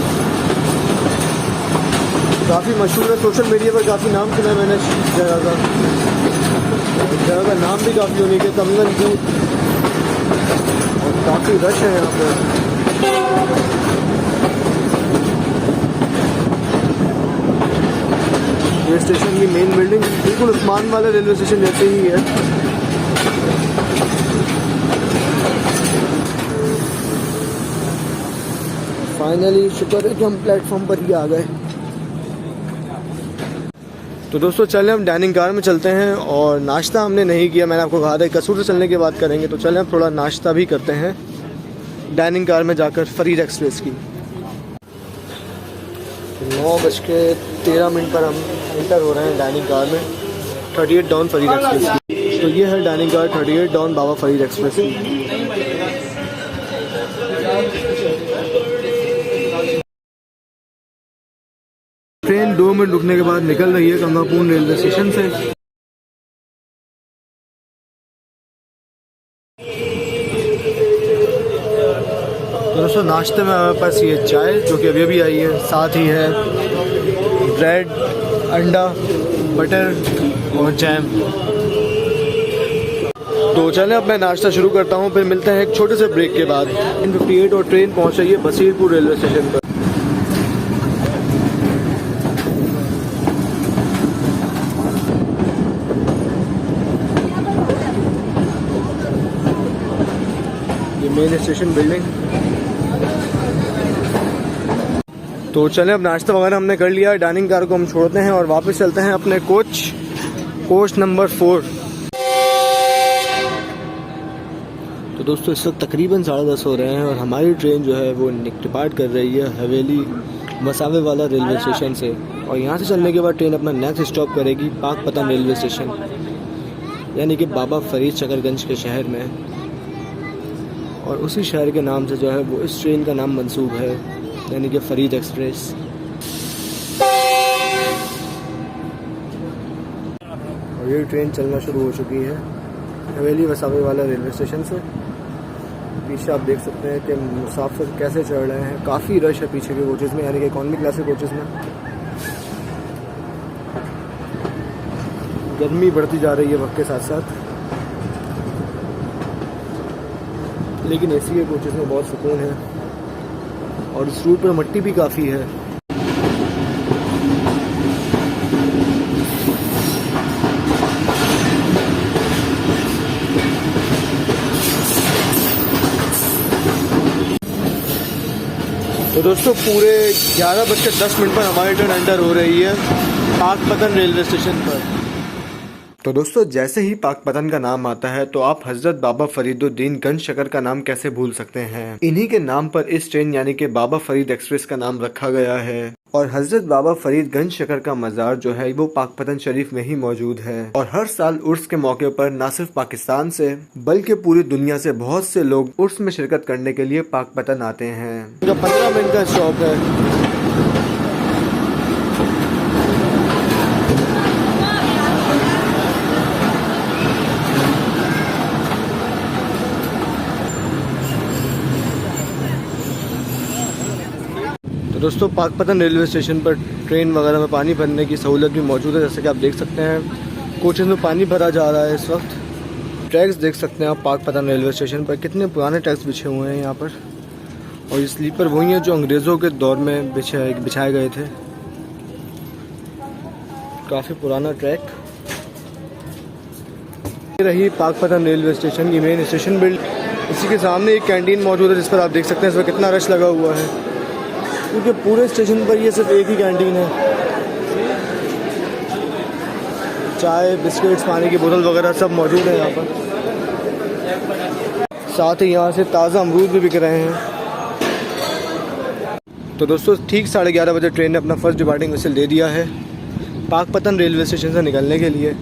काफ़ी मशहूर है, सोशल मीडिया पर काफ़ी नाम सुना है मैंने जगह का नाम भी काफ़ी यूनिक है, कंगनपुर, और काफ़ी रश है यहाँ पर। ये स्टेशन की मेन बिल्डिंग बिल्कुल उस्मान वाला रेलवे स्टेशन जैसे ही है। फाइनली शुक्र है कि हम प्लेटफॉर्म पर ही आ गए। तो दोस्तों चलें हम डाइनिंग कार में चलते हैं और नाश्ता हमने नहीं किया, मैंने आपको कहा था कसूर से चलने की बात करेंगे, तो चलें हम थोड़ा नाश्ता भी करते हैं डाइनिंग कार में जाकर फरीद एक्सप्रेस की। 9:13 पर हम एंटर हो रहे हैं डाइनिंग कार में 38 डाउन फरीद एक्सप्रेस की। तो ये है डाइनिंग कार 38 डाउन बाबा फरीद एक्सप्रेस की। ट्रेन 2 मिनट रुकने के बाद निकल रही है कंगापुर रेलवे स्टेशन से। दोस्तों नाश्ते में हमारे पास ये चाय जो कि अभी आई है, साथ ही है ब्रेड, अंडा, बटर और जैम। तो चलें अब मैं नाश्ता शुरू करता हूँ, फिर मिलते हैं एक छोटे से ब्रेक के बाद। 58 और ट्रेन पहुँच रही है बसीरपुर रेलवे स्टेशन पर। ये मेन स्टेशन बिल्डिंग। तो चलें अब नाश्ता वगैरह हमने कर लिया, डाइनिंग कार को हम छोड़ते हैं और वापस चलते हैं अपने कोच नंबर 4। तो दोस्तों इस वक्त तकरीबन 10:30 हो रहे हैं और हमारी ट्रेन जो है वो डिपार्ट कर रही है हवेली मसावे वाला रेलवे स्टेशन से, और यहाँ से चलने के बाद ट्रेन अपना नेक्स्ट स्टॉप करेगी पाकपतन रेलवे स्टेशन, यानी कि बाबा फरीद शकरगंज के शहर में, और उसी शहर के नाम से जो है वो इस ट्रेन का नाम मंसूब है, यानी कि फरीद एक्सप्रेस। और ये ट्रेन चलना शुरू हो चुकी है हवेली वसावे वाला रेलवे स्टेशन से। पीछे आप देख सकते हैं कि मुसाफिर कैसे चढ़ रहे हैं, काफ़ी रश है पीछे के कोचेज़ में, यानी कि इकॉनमी क्लास के कोचेज़ में। गर्मी बढ़ती जा रही है वक्त के साथ साथ, लेकिन एसी के कोचेज़ में बहुत सुकून है और इस रूट पर मिट्टी भी काफ़ी है। तो दोस्तों पूरे 11:10 पर हमारी ट्रेन एंटर हो रही है पाकपतन रेलवे स्टेशन पर। तो दोस्तों जैसे ही पाकपतन का नाम आता है तो आप हजरत बाबा फरीदुद्दीन गंज शकर का नाम कैसे भूल सकते हैं। इन्हीं के नाम पर इस ट्रेन यानी कि बाबा फरीद एक्सप्रेस का नाम रखा गया है और हजरत बाबा फरीद गंज शकर का मज़ार जो है वो पाकपतन शरीफ में ही मौजूद है। और हर साल उर्स के मौके पर न सिर्फ पाकिस्तान से बल्कि पूरी दुनिया से बहुत से लोग उर्स में शिरकत करने के लिए पाकपतन आते हैं। 15 मिनट का स्टॉप है। तो दोस्तों पाकपतन रेलवे स्टेशन पर ट्रेन वगैरह में पानी भरने की सहूलत भी मौजूद है। जैसे कि आप देख सकते हैं कोचेस में पानी भरा जा रहा है इस वक्त। ट्रैक्स देख सकते हैं आप पाकपतन रेलवे स्टेशन पर कितने पुराने ट्रैक्स बिछे हुए हैं यहाँ पर। और ये स्लीपर वही हैं जो अंग्रेज़ों के दौर में बिछाए गए थे। काफ़ी पुराना ट्रैक। ये रही पाकपतन रेलवे स्टेशन की मेन स्टेशन बिल्ड। इसी के सामने एक कैंटीन मौजूद है जिस पर आप देख सकते हैं इसमें कितना रश लगा हुआ है, क्योंकि पूरे स्टेशन पर ये सिर्फ एक ही कैंटीन है। चाय, बिस्किट्स, पानी की बोतल वगैरह सब मौजूद है यहाँ पर। साथ ही यहाँ से ताज़ा अमरूद भी बिक रहे हैं। तो दोस्तों ठीक 11:30 बजे ट्रेन ने अपना फर्स्ट डिपार्टिंग विसल दे दिया है पाकपतन रेलवे स्टेशन से निकलने के लिए।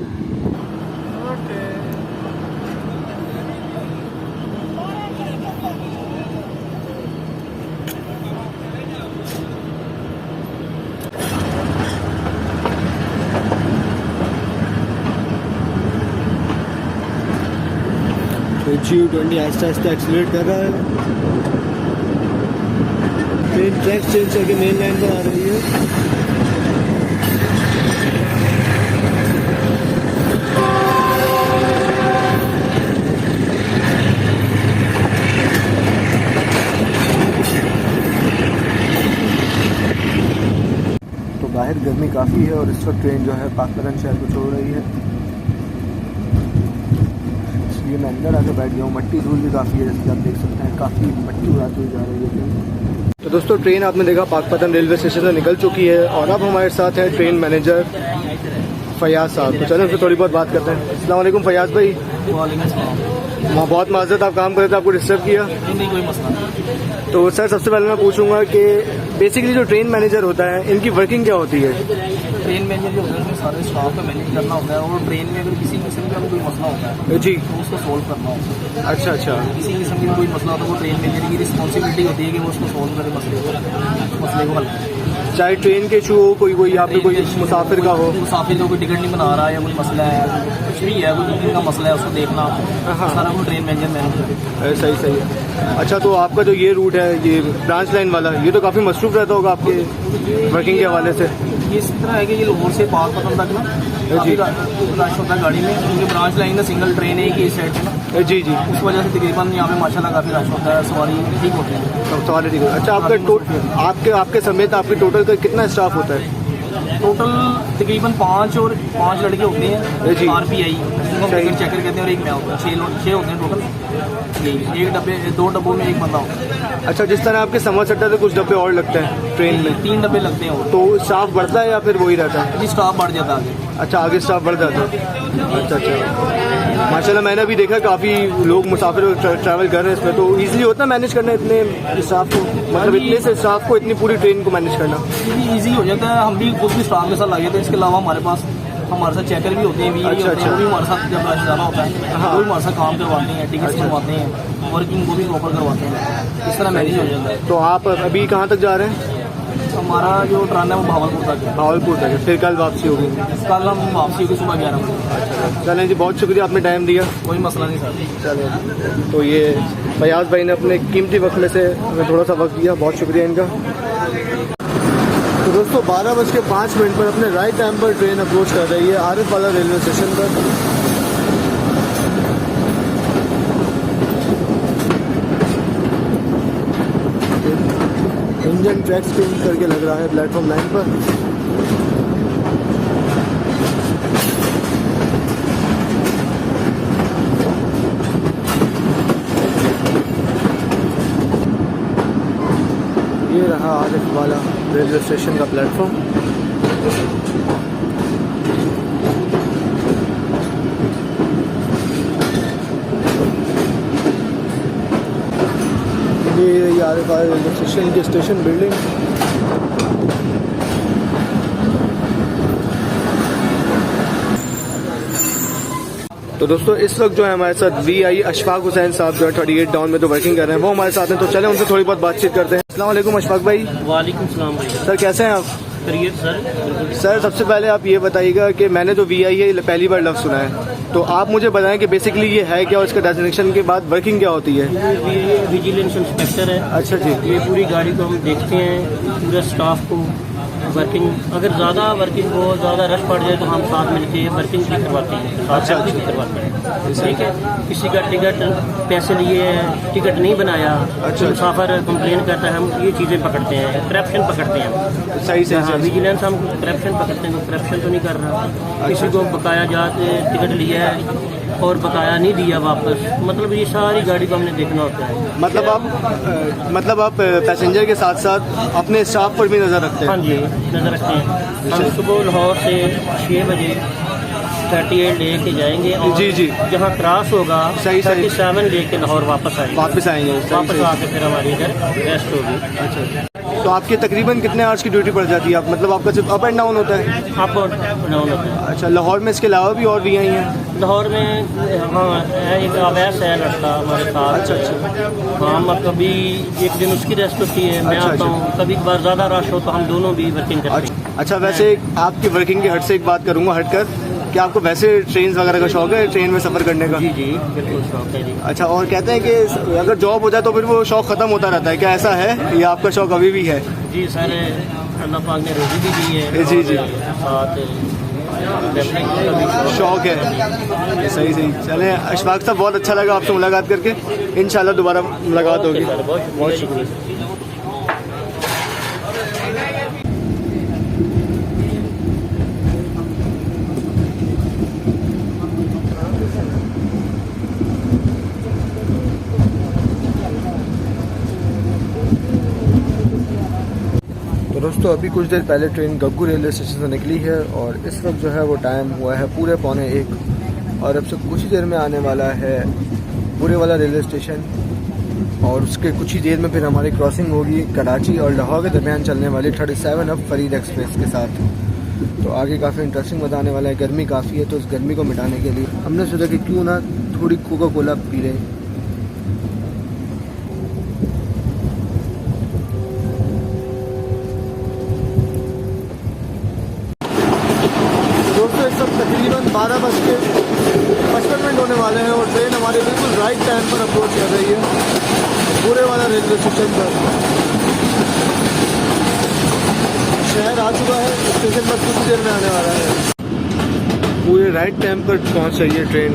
G20 आहिस्ता आहिस्ता एक्सीलरेट कर रहा है। ट्रेन ट्रैक चेंज करके मेन लाइन पर आ रही है। तो बाहर गर्मी काफ़ी है और इस वक्त ट्रेन जो है पाकपतन शहर को छोड़ रही है। मैं अंदर आकर बैठ गया हूँ। मट्टी धूल भी काफ़ी है, जैसे कि आप देख सकते हैं काफ़ी मट्टी उड़ाती हुई जा रही है। तो दोस्तों ट्रेन आपने देखा पाकपतन रेलवे स्टेशन से निकल चुकी है और अब हमारे साथ है ट्रेन मैनेजर फयाज साहब। तो चलो उनसे थोड़ी बहुत बात करते हैं। अस्सलाम वालेकुम फयाज भाई। हाँ बहुत माजरत, आप काम कर रहे थे, आपको डिस्टर्ब किया? नहीं कोई मसला नहीं। तो सर सबसे पहले मैं पूछूंगा कि बेसिकली जो ट्रेन मैनेजर होता है इनकी वर्किंग क्या होती है? ट्रेन मैनेजर जो होता है उसमें सारे स्टाफ का मैनेज करना होता है और ट्रेन में अगर किसी किस्म का कोई मसला होता है जी तो उसको सोल्व करना होता है। अच्छा। किसी किस्म की कोई मसला होता है वो ट्रेन मैनेजर की रिस्पॉन्सिबिलिटी होती है कि वो उसको सोल्व करे, मसले को हल करे। चाहे ट्रेन के इशू हो, कोई यहाँ पे कोई मुसाफिर का हो, मुसाफिर जो कोई टिकट नहीं बना रहा है या कोई मसला है, कुछ भी है, कोई बुकिंग का मसला है, उसको देखना सारा वो ट्रेन मैनेजर मैनेज करे। सही है। अच्छा तो आपका जो ये रूट है ये ब्रांच लाइन वाला, ये तो काफ़ी मसरूफ रहता होगा आपके वर्किंग के हवाले से? ये इस तरह है कि ये लाहौर से पाकपतन तक ना काफ़ी रश होता है गाड़ी में, क्योंकि ब्रांच लाइन है, सिंगल ट्रेन है एक साइड से ना। जी उस वजह से तकरीबन यहाँ पे माशाल्लाह काफ़ी रश होता है, सवारी ठीक होती है। सवारी ठीक है। अच्छा आपके समेत आपके टोटल का कितना स्टाफ होता है? टोटल तकरीबन 5 लड़के होते हैं RPI, टिकट चेकर कहते हैं, और एक मैं होता है। 6 होते हैं टोटल। 2 डब्बों में एक बंदा होता है। अच्छा जिस तरह आपके समझ सकते हैं कुछ डब्बे और लगते हैं ट्रेन में? 3 डब्बे लगते हैं। तो स्टाफ बढ़ता है या फिर वही रहता है? जी स्टाफ बढ़ जाता है आगे। अच्छा आगे स्टाफ बढ़ जाता है। अच्छा माशाल्लाह मैंने भी देखा काफ़ी लोग मुसाफिर ट्रैवल कर रहे हैं इसमें। तो ईजिली होता है मैनेज करना इतने स्टाफ को, मतलब इतने से स्टाफ को इतनी पूरी ट्रेन को मैनेज करना? ईजी हो जाता है। हम भी खुद भी स्टाफ के साथ लगे थे। इसके अलावा हमारे साथ चेकर भी होते हैं, अच्छा। वो भी हमारे साथ जब रश ज़्यादा होता है वो भी हमारे साथ काम करवाते हैं, टिकट करवाते हैं, वर्किंग को भी प्रॉपर करवाते हैं। इस तरह मैनेज हो जाता है। तो आप अभी कहाँ तक जा रहे हैं? हमारा जो ट्रेन है वो भावलपुर तक है। भावलपुर तक है, फिर कल वापसी होगी? कल हम वापसी होगी सुबह 11 बजे। चलें जी, बहुत शुक्रिया आपने टाइम दिया। कोई मसला नहीं सर। चलो तो ये फयाज भाई ने अपने कीमती वक्त में से हमें थोड़ा सा वक्त दिया, बहुत शुक्रिया इनका। तो दोस्तों 12:05 पर अपने राइट टाइम पर ट्रेन अप्रोच कर रही है आरिफ वाला रेलवे स्टेशन पर। इंजन ट्रैक्स चेंज करके लग रहा है प्लेटफॉर्म 9 पर। ये रहा आरिफ वाला रेलवे स्टेशन का प्लेटफॉर्म। RFI रेलवे स्टेशन की स्टेशन बिल्डिंग। तो दोस्तों इस वक्त जो है हमारे साथ VI अशफाक हुसैन साहब जो है 38 डाउन में तो वर्किंग कर रहे हैं, वो हमारे साथ हैं। तो चले उनसे थोड़ी बहुत बातचीत करते हैं। अस्सलाम वालेकुम अशफाक भाई। वालेकुम सलाम भाई। सर कैसे हैं आप? करिए सर। सर सबसे पहले आप ये बताइएगा कि मैंने तो VI है पहली बार लफ्ज़ सुना है, तो आप मुझे बताएं कि बेसिकली ये है क्या और इसका डेफिनेशन के बाद वर्किंग क्या होती है? ये विजिलेंस इंस्पेक्टर है। अच्छा जी। ये पूरी गाड़ी को हम देखते हैं, पूरे स्टाफ को वर्किंग, अगर ज़्यादा वर्किंग हो, ज़्यादा रश पड़ जाए तो हम साथ मिलके वर्किंग भी करवाते हैं, अच्छा भी करवाते हैं। ठीक है, किसी का टिकट पैसे लिए है, टिकट नहीं बनाया, अच्छा। मुसाफिर कंप्लेन करता है, हम ये चीज़ें पकड़ते हैं, करप्शन पकड़ते हैं। सही सही हाँ, सही। विजिलेंस हम करप्शन पकड़ते हैं, करप्शन तो नहीं कर रहा। किसी को बकाया जाते टिकट लिया है और बकाया नहीं दिया वापस, मतलब ये सारी गाड़ी को हमने देखना होता है। मतलब आप पैसेंजर के साथ साथ अपने स्टाफ पर भी नज़र रखते हैं? हाँ जी, नज़र रखते हैं। हम सुबह लाहौर से 6 बजे 38 लेके जाएंगे और जी जी जहाँ क्रॉस होगा सही सही 37 लेके लाहौर वापस आएंगे। वापस वापस आके फिर हमारी इधर रेस्ट होगी। अच्छा, तो आपके तकरीबन कितने आवर्स की ड्यूटी पड़ जाती है? आप मतलब आपका सिर्फ अप एंड डाउन होता है? अप और डाउन होता है। अच्छा, लाहौर में इसके अलावा भी और VI हैं? लाहौर में हाँ है, एक अवैस है लड़का हमारे साथ। अच्छा अच्छा। हाँ, कभी एक दिन उसकी रेस्ट होती है, मैं आता हूँ, कभी कभार ज़्यादा रश हो तो हम दोनों भी वर्किंग करते हैं। अच्छा, वैसे आपकी वर्किंग के हट से एक बात करूँगा हटकर, कि आपको वैसे ट्रेन वगैरह का शौक है, ट्रेन में सफ़र करने का? जी जी बिल्कुल शौक है जी। अच्छा, और कहते हैं कि अगर जॉब हो जाए तो फिर वो शौक ख़त्म होता रहता है, क्या ऐसा है या आपका शौक अभी भी है? जी सर, अल्लाह पाक ने रोज़ी भी दी है। जी जी। साथ शौक है। सही सही। चले अशफाक साहब, बहुत अच्छा लगा आपसे मुलाकात करके, इंशाल्लाह दोबारा मुलाकात होगी। बहुत शुक्रिया। तो दोस्तों अभी कुछ देर पहले ट्रेन गग्गू रेलवे स्टेशन से निकली है और इस वक्त जो है वो टाइम हुआ है पूरे 1:45 और अब से कुछ ही देर में आने वाला है बुरे वाला रेलवे स्टेशन और उसके कुछ ही देर में फिर हमारी क्रॉसिंग होगी कराची और लाहौर के दरमियान चलने वाली 37 अब फरीद एक्सप्रेस के साथ। तो आगे काफ़ी इंटरेस्टिंग मज़ा आने वाला है। गर्मी काफ़ी है तो उस गर्मी को मिटाने के लिए हमने सोचा कि क्यों ना थोड़ी कोका कोला पी लें। दोस्तों इस वक्त तकरीबन 12:55 होने वाले हैं और ट्रेन हमारे बिल्कुल राइट टाइम पर अप्रोच कर रही है पूरे वाला रेलवे स्टेशन पर। शहर आ चुका है, स्टेशन पर कुछ देर में आने वाला है। पूरे राइट टाइम पर पहुंच रही है ट्रेन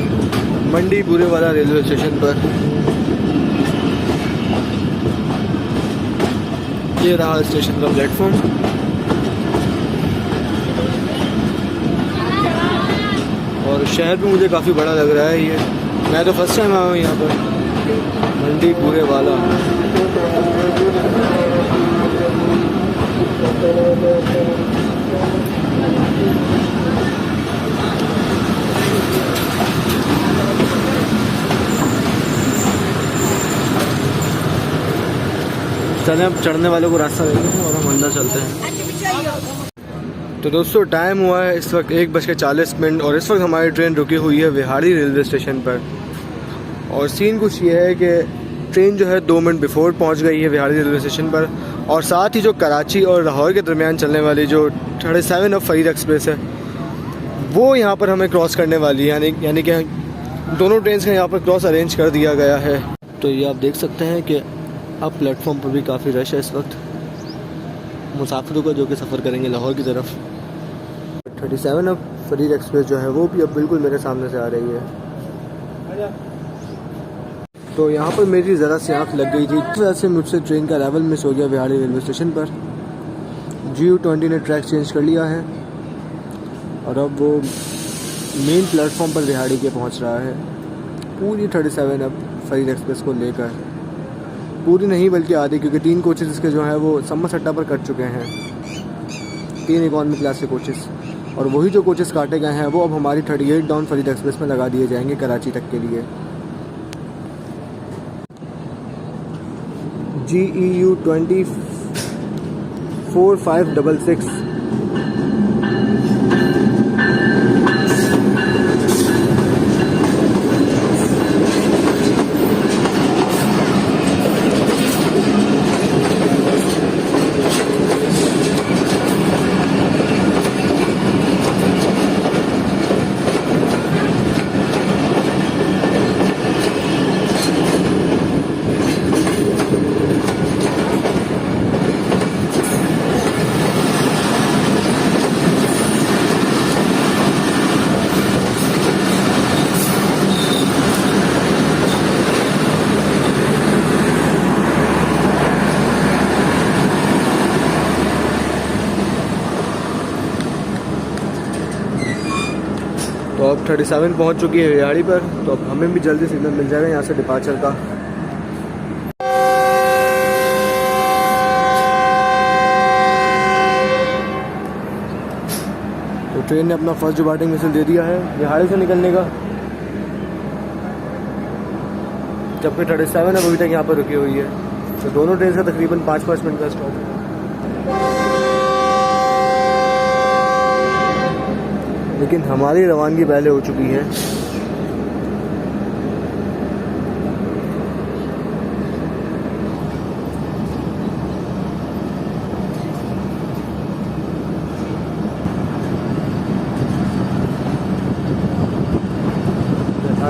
मंडी बुरे वाला रेलवे स्टेशन पर। ये रहा स्टेशन का प्लेटफॉर्म। और शहर भी मुझे काफ़ी बड़ा लग रहा है ये, मैं तो फर्स्ट टाइम आया हूँ यहाँ पर मंडी पूरे वाला। चलें अब चढ़ने वालों को रास्ता देंगे और हम अंदर चलते हैं। तो दोस्तों टाइम हुआ है इस वक्त 1:40 और इस वक्त हमारी ट्रेन रुकी हुई है विहाड़ी रेलवे स्टेशन पर। और सीन कुछ ये है कि ट्रेन जो है 2 मिनट बिफोर पहुंच गई है विहाड़ी रेलवे स्टेशन पर और साथ ही जो कराची और लाहौर के दरमियान चलने वाली जो 37 अब फरीद एक्सप्रेस है वो यहाँ पर हमें क्रॉस करने वाली है, यानी कि दोनों ट्रेन का यहाँ पर क्रॉस अरेंज कर दिया गया है। तो ये आप देख सकते हैं कि अब प्लेटफॉर्म पर भी काफ़ी रश है इस वक्त मुसाफिरों का जो कि सफ़र करेंगे लाहौर की तरफ। 37 अब फरीद एक्सप्रेस जो है वो भी अब बिल्कुल मेरे सामने से आ रही है। तो यहाँ पर मेरी ज़रा सी आँख लग गई थी, इस वजह से मुझसे ट्रेन का अराइवल मिस हो गया विहाड़ी रेलवे स्टेशन पर। GU20 ने ट्रैक चेंज कर लिया है और अब वो मेन प्लेटफॉर्म पर विहाड़ी के पहुँच रहा है पूरी 37 अब फरीद एक्सप्रेस को लेकर। पूरी नहीं बल्कि आधी, क्योंकि 3 कोचेज़ इसके जो हैं वो सम्मा सट्टा पर कट चुके हैं, 3 इकॉनमी क्लास के कोचेज़, और वही जो कोचेज़ काटे गए हैं वो अब हमारी 38 डाउन फरीद एक्सप्रेस में लगा दिए जाएंगे कराची तक के लिए। GEU 24566। तो अब 37 पहुंच चुकी है रेहाड़ी पर, तो अब हमें भी जल्दी सिग्नल मिल जाएगा यहाँ से डिपार्चर का। तो ट्रेन ने अपना फर्स्ट डिपार्टिंग मिसल दे दिया है रेहाड़ी से निकलने का, जबकि 37 अब अभी तक यहाँ पर रुकी हुई है। तो दोनों ट्रेन का तकरीबन 5-5 मिनट का स्टॉप है। लेकिन हमारी रवानगी पहले हो चुकी है।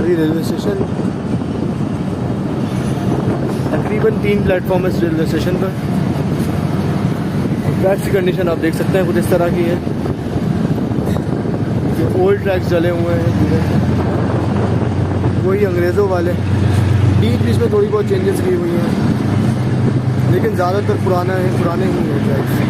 रेलवे स्टेशन तकरीबन 3 प्लेटफॉर्म है इस रेलवे स्टेशन पर। ट्रैक्स की कंडीशन आप देख सकते हैं कुछ इस तरह की है। ओल्ड ट्रैक्स जले हुए हैं पूरे, वही अंग्रेज़ों वाले। बीच बीच में थोड़ी बहुत चेंजेस की हुई हैं, लेकिन ज़्यादातर पुराने ही हैं ट्रैक्स।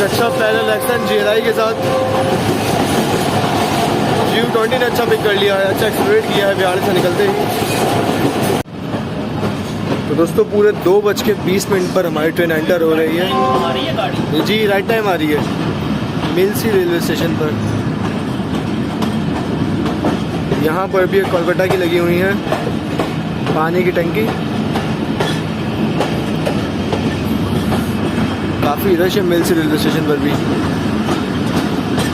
अच्छा पैरेलल एक्शन GLI के साथ GU20 ने अच्छा पिक कर लिया है, अच्छा एक्सलरेट किया है बिहार से निकलते ही। तो दोस्तों पूरे 2:20 पर हमारी ट्रेन एंटर हो रही है। जी राइट टाइम आ रही है मिल्सी रेलवे स्टेशन पर। यहाँ पर भी एक कोलकाता की लगी हुई है पानी की टंकी। काफ़ी रश है मिल्सी रेलवे स्टेशन पर भी।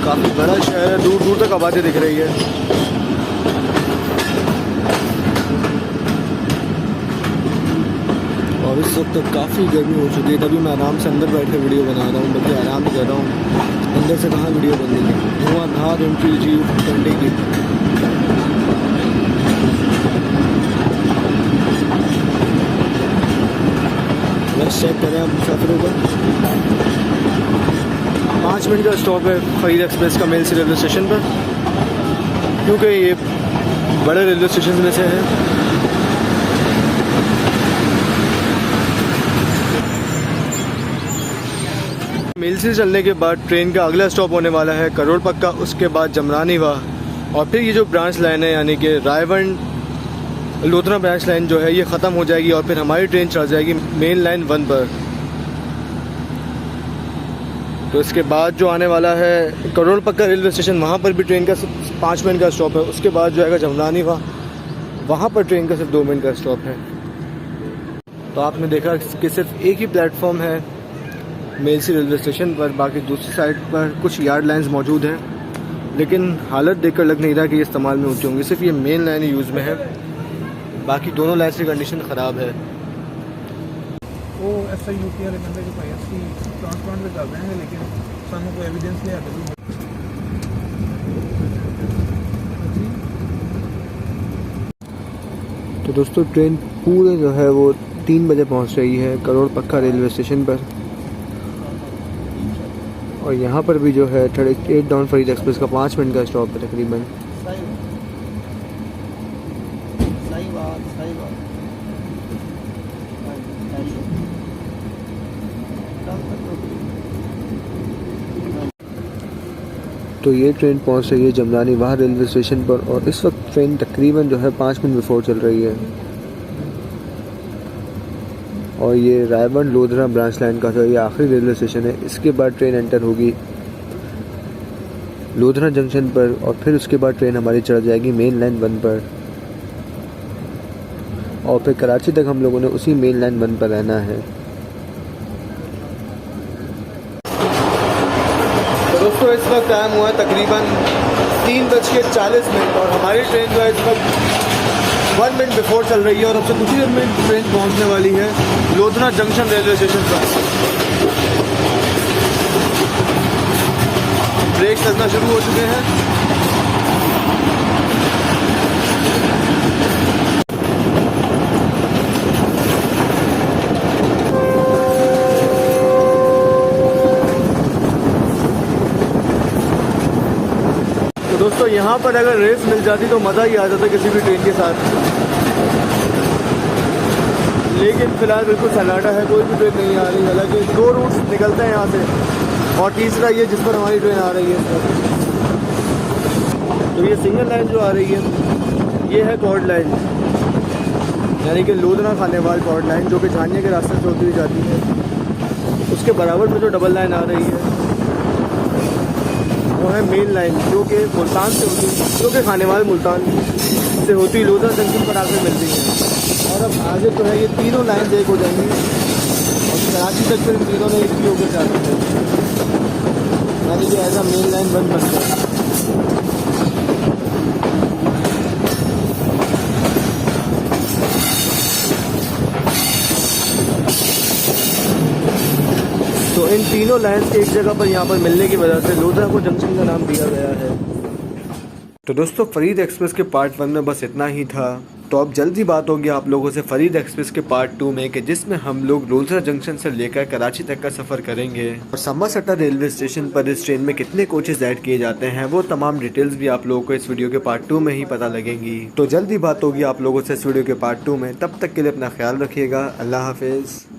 काफ़ी बड़ा शहर है, दूर दूर तक आबादी दिख रही है। और इस वक्त काफ़ी गर्मी हो चुकी है, तभी मैं आराम से अंदर बैठ कर वीडियो बना रहा हूँ, बल्कि आराम कर रहा हूँ। अंदर से कहाँ वीडियो बनेगी, धुआंधार एंट्री GU20 की। बस चेक करें आप मुसाफिरों का। 5 मिनट का स्टॉप है फरीद एक्सप्रेस का मिल्सी रेलवे स्टेशन पर, क्योंकि ये बड़े रेलवे स्टेशन में से है। मिल्सी चलने के बाद ट्रेन का अगला स्टॉप होने वाला है करोड़ पक्का, उसके बाद जमरानीवाह, और फिर ये जो ब्रांच लाइन है यानी कि रायवन लोधरा ब्रांच लाइन जो है ये ख़त्म हो जाएगी, और फिर हमारी ट्रेन चल जाएगी मेन लाइन 1 पर। तो इसके बाद जो आने वाला है करोड़ पक्का रेलवे स्टेशन, वहाँ पर भी ट्रेन का 5 मिनट का स्टॉप है। उसके बाद जो आएगा जमरानीवाह, वहाँ पर ट्रेन का सिर्फ 2 मिनट का स्टॉप है। तो आपने देखा कि सिर्फ एक ही प्लेटफॉर्म है मिल्सी रेलवे स्टेशन पर, बाकी दूसरी साइड पर कुछ यार्ड लाइन्स मौजूद हैं, लेकिन हालत देखकर लग नहीं रहा कि ये इस्तेमाल में होती होंगी। सिर्फ ये मेन लाइन यूज़ में है, बाकी दोनों लाइन की कंडीशन ख़राब है। वो SIUT वाले बंदे जो भाई उसकी ट्रांसप्लांट पे कर देंगे, लेकिन सानू कोई एविडेंस नहीं आता। तो दोस्तों ट्रेन पूरे जो है वो 3 बजे पहुंच रही है करोड़ पक्का रेलवे स्टेशन पर। और यहाँ पर भी जो है 38 डाउन फरीद एक्सप्रेस का 5 मिनट का स्टॉप है तकरीबन। सही बात। तो ये ट्रेन पहुंच रही है जमरानी वाह रेलवे स्टेशन पर और इस वक्त ट्रेन तकरीबन जो है 5 मिनट बिफोर चल रही है। और ये रायबंद लोधरा ब्रांच लाइन का ये आखिरी रेलवे स्टेशन है। इसके बाद ट्रेन एंटर होगी लोधरा जंक्शन पर और फिर उसके बाद ट्रेन हमारी चढ़ जाएगी मेन लाइन 1 पर और फिर कराची तक हम लोगों ने उसी मेन लाइन 1 पर रहना है। तो दोस्तों इस वक्त टाइम हुआ है तकरीबन 3:40 और हमारी ट्रेन जो है इस वक्त 1 मिनट बिफोर चल रही है और अब से कुछ ही देर में ट्रेन पहुंचने वाली है लोधरा जंक्शन रेलवे स्टेशन पर। ब्रेक लगना शुरू हो चुके हैं। तो दोस्तों यहाँ पर अगर रेस मिल जाती तो मज़ा ही आ जाता किसी भी ट्रेन के साथ, लेकिन फ़िलहाल बिल्कुल सन्नाटा है, कोई भी ट्रेन नहीं आ रही। हालांकि 2 रूट्स निकलते हैं यहाँ से और तीसरा ये जिस पर हमारी ट्रेन आ रही है। तो ये सिंगल लाइन जो आ रही है ये है कॉर्ड लाइन, यानी कि लोधरा खानेवाल कॉर्ड लाइन जो कि झानिया के रास्ते से होती हुई जाती है। उसके बराबर में जो डबल लाइन आ रही है वो है मेन लाइन जो कि मुल्तान से होती, जो कि खानेवाल मुल्तान से होती लोधरा जंक्शन पर आकर मिलती है। और अब आगे जो है ये तीनों लाइन एक हो जाएंगी और कराची तक फिर तीनों में एक ही होकर जाते हैं, यानी कि ऐसा मेन लाइन 1 बनता है। तो इन तीनों लाइन्स एक जगह पर यहाँ पर मिलने की वजह से लोधरा को जंक्शन का नाम दिया गया है। तो दोस्तों फरीद एक्सप्रेस के पार्ट 1 में बस इतना ही था। तो अब जल्दी बात होगी आप लोगों से फरीद एक्सप्रेस के पार्ट 2 में कि जिसमें हम लोग लोधरा जंक्शन से लेकर कराची तक का सफ़र करेंगे और समरसट्टा रेलवे स्टेशन पर इस ट्रेन में कितने कोचेस ऐड किए जाते हैं वो तमाम डिटेल्स भी आप लोगों को इस वीडियो के पार्ट 2 में ही पता लगेंगी। तो जल्दी बात होगी आप लोगों से इस वीडियो के पार्ट 2 में। तब तक के लिए अपना ख्याल रखिएगा। अल्लाह हाफिज़।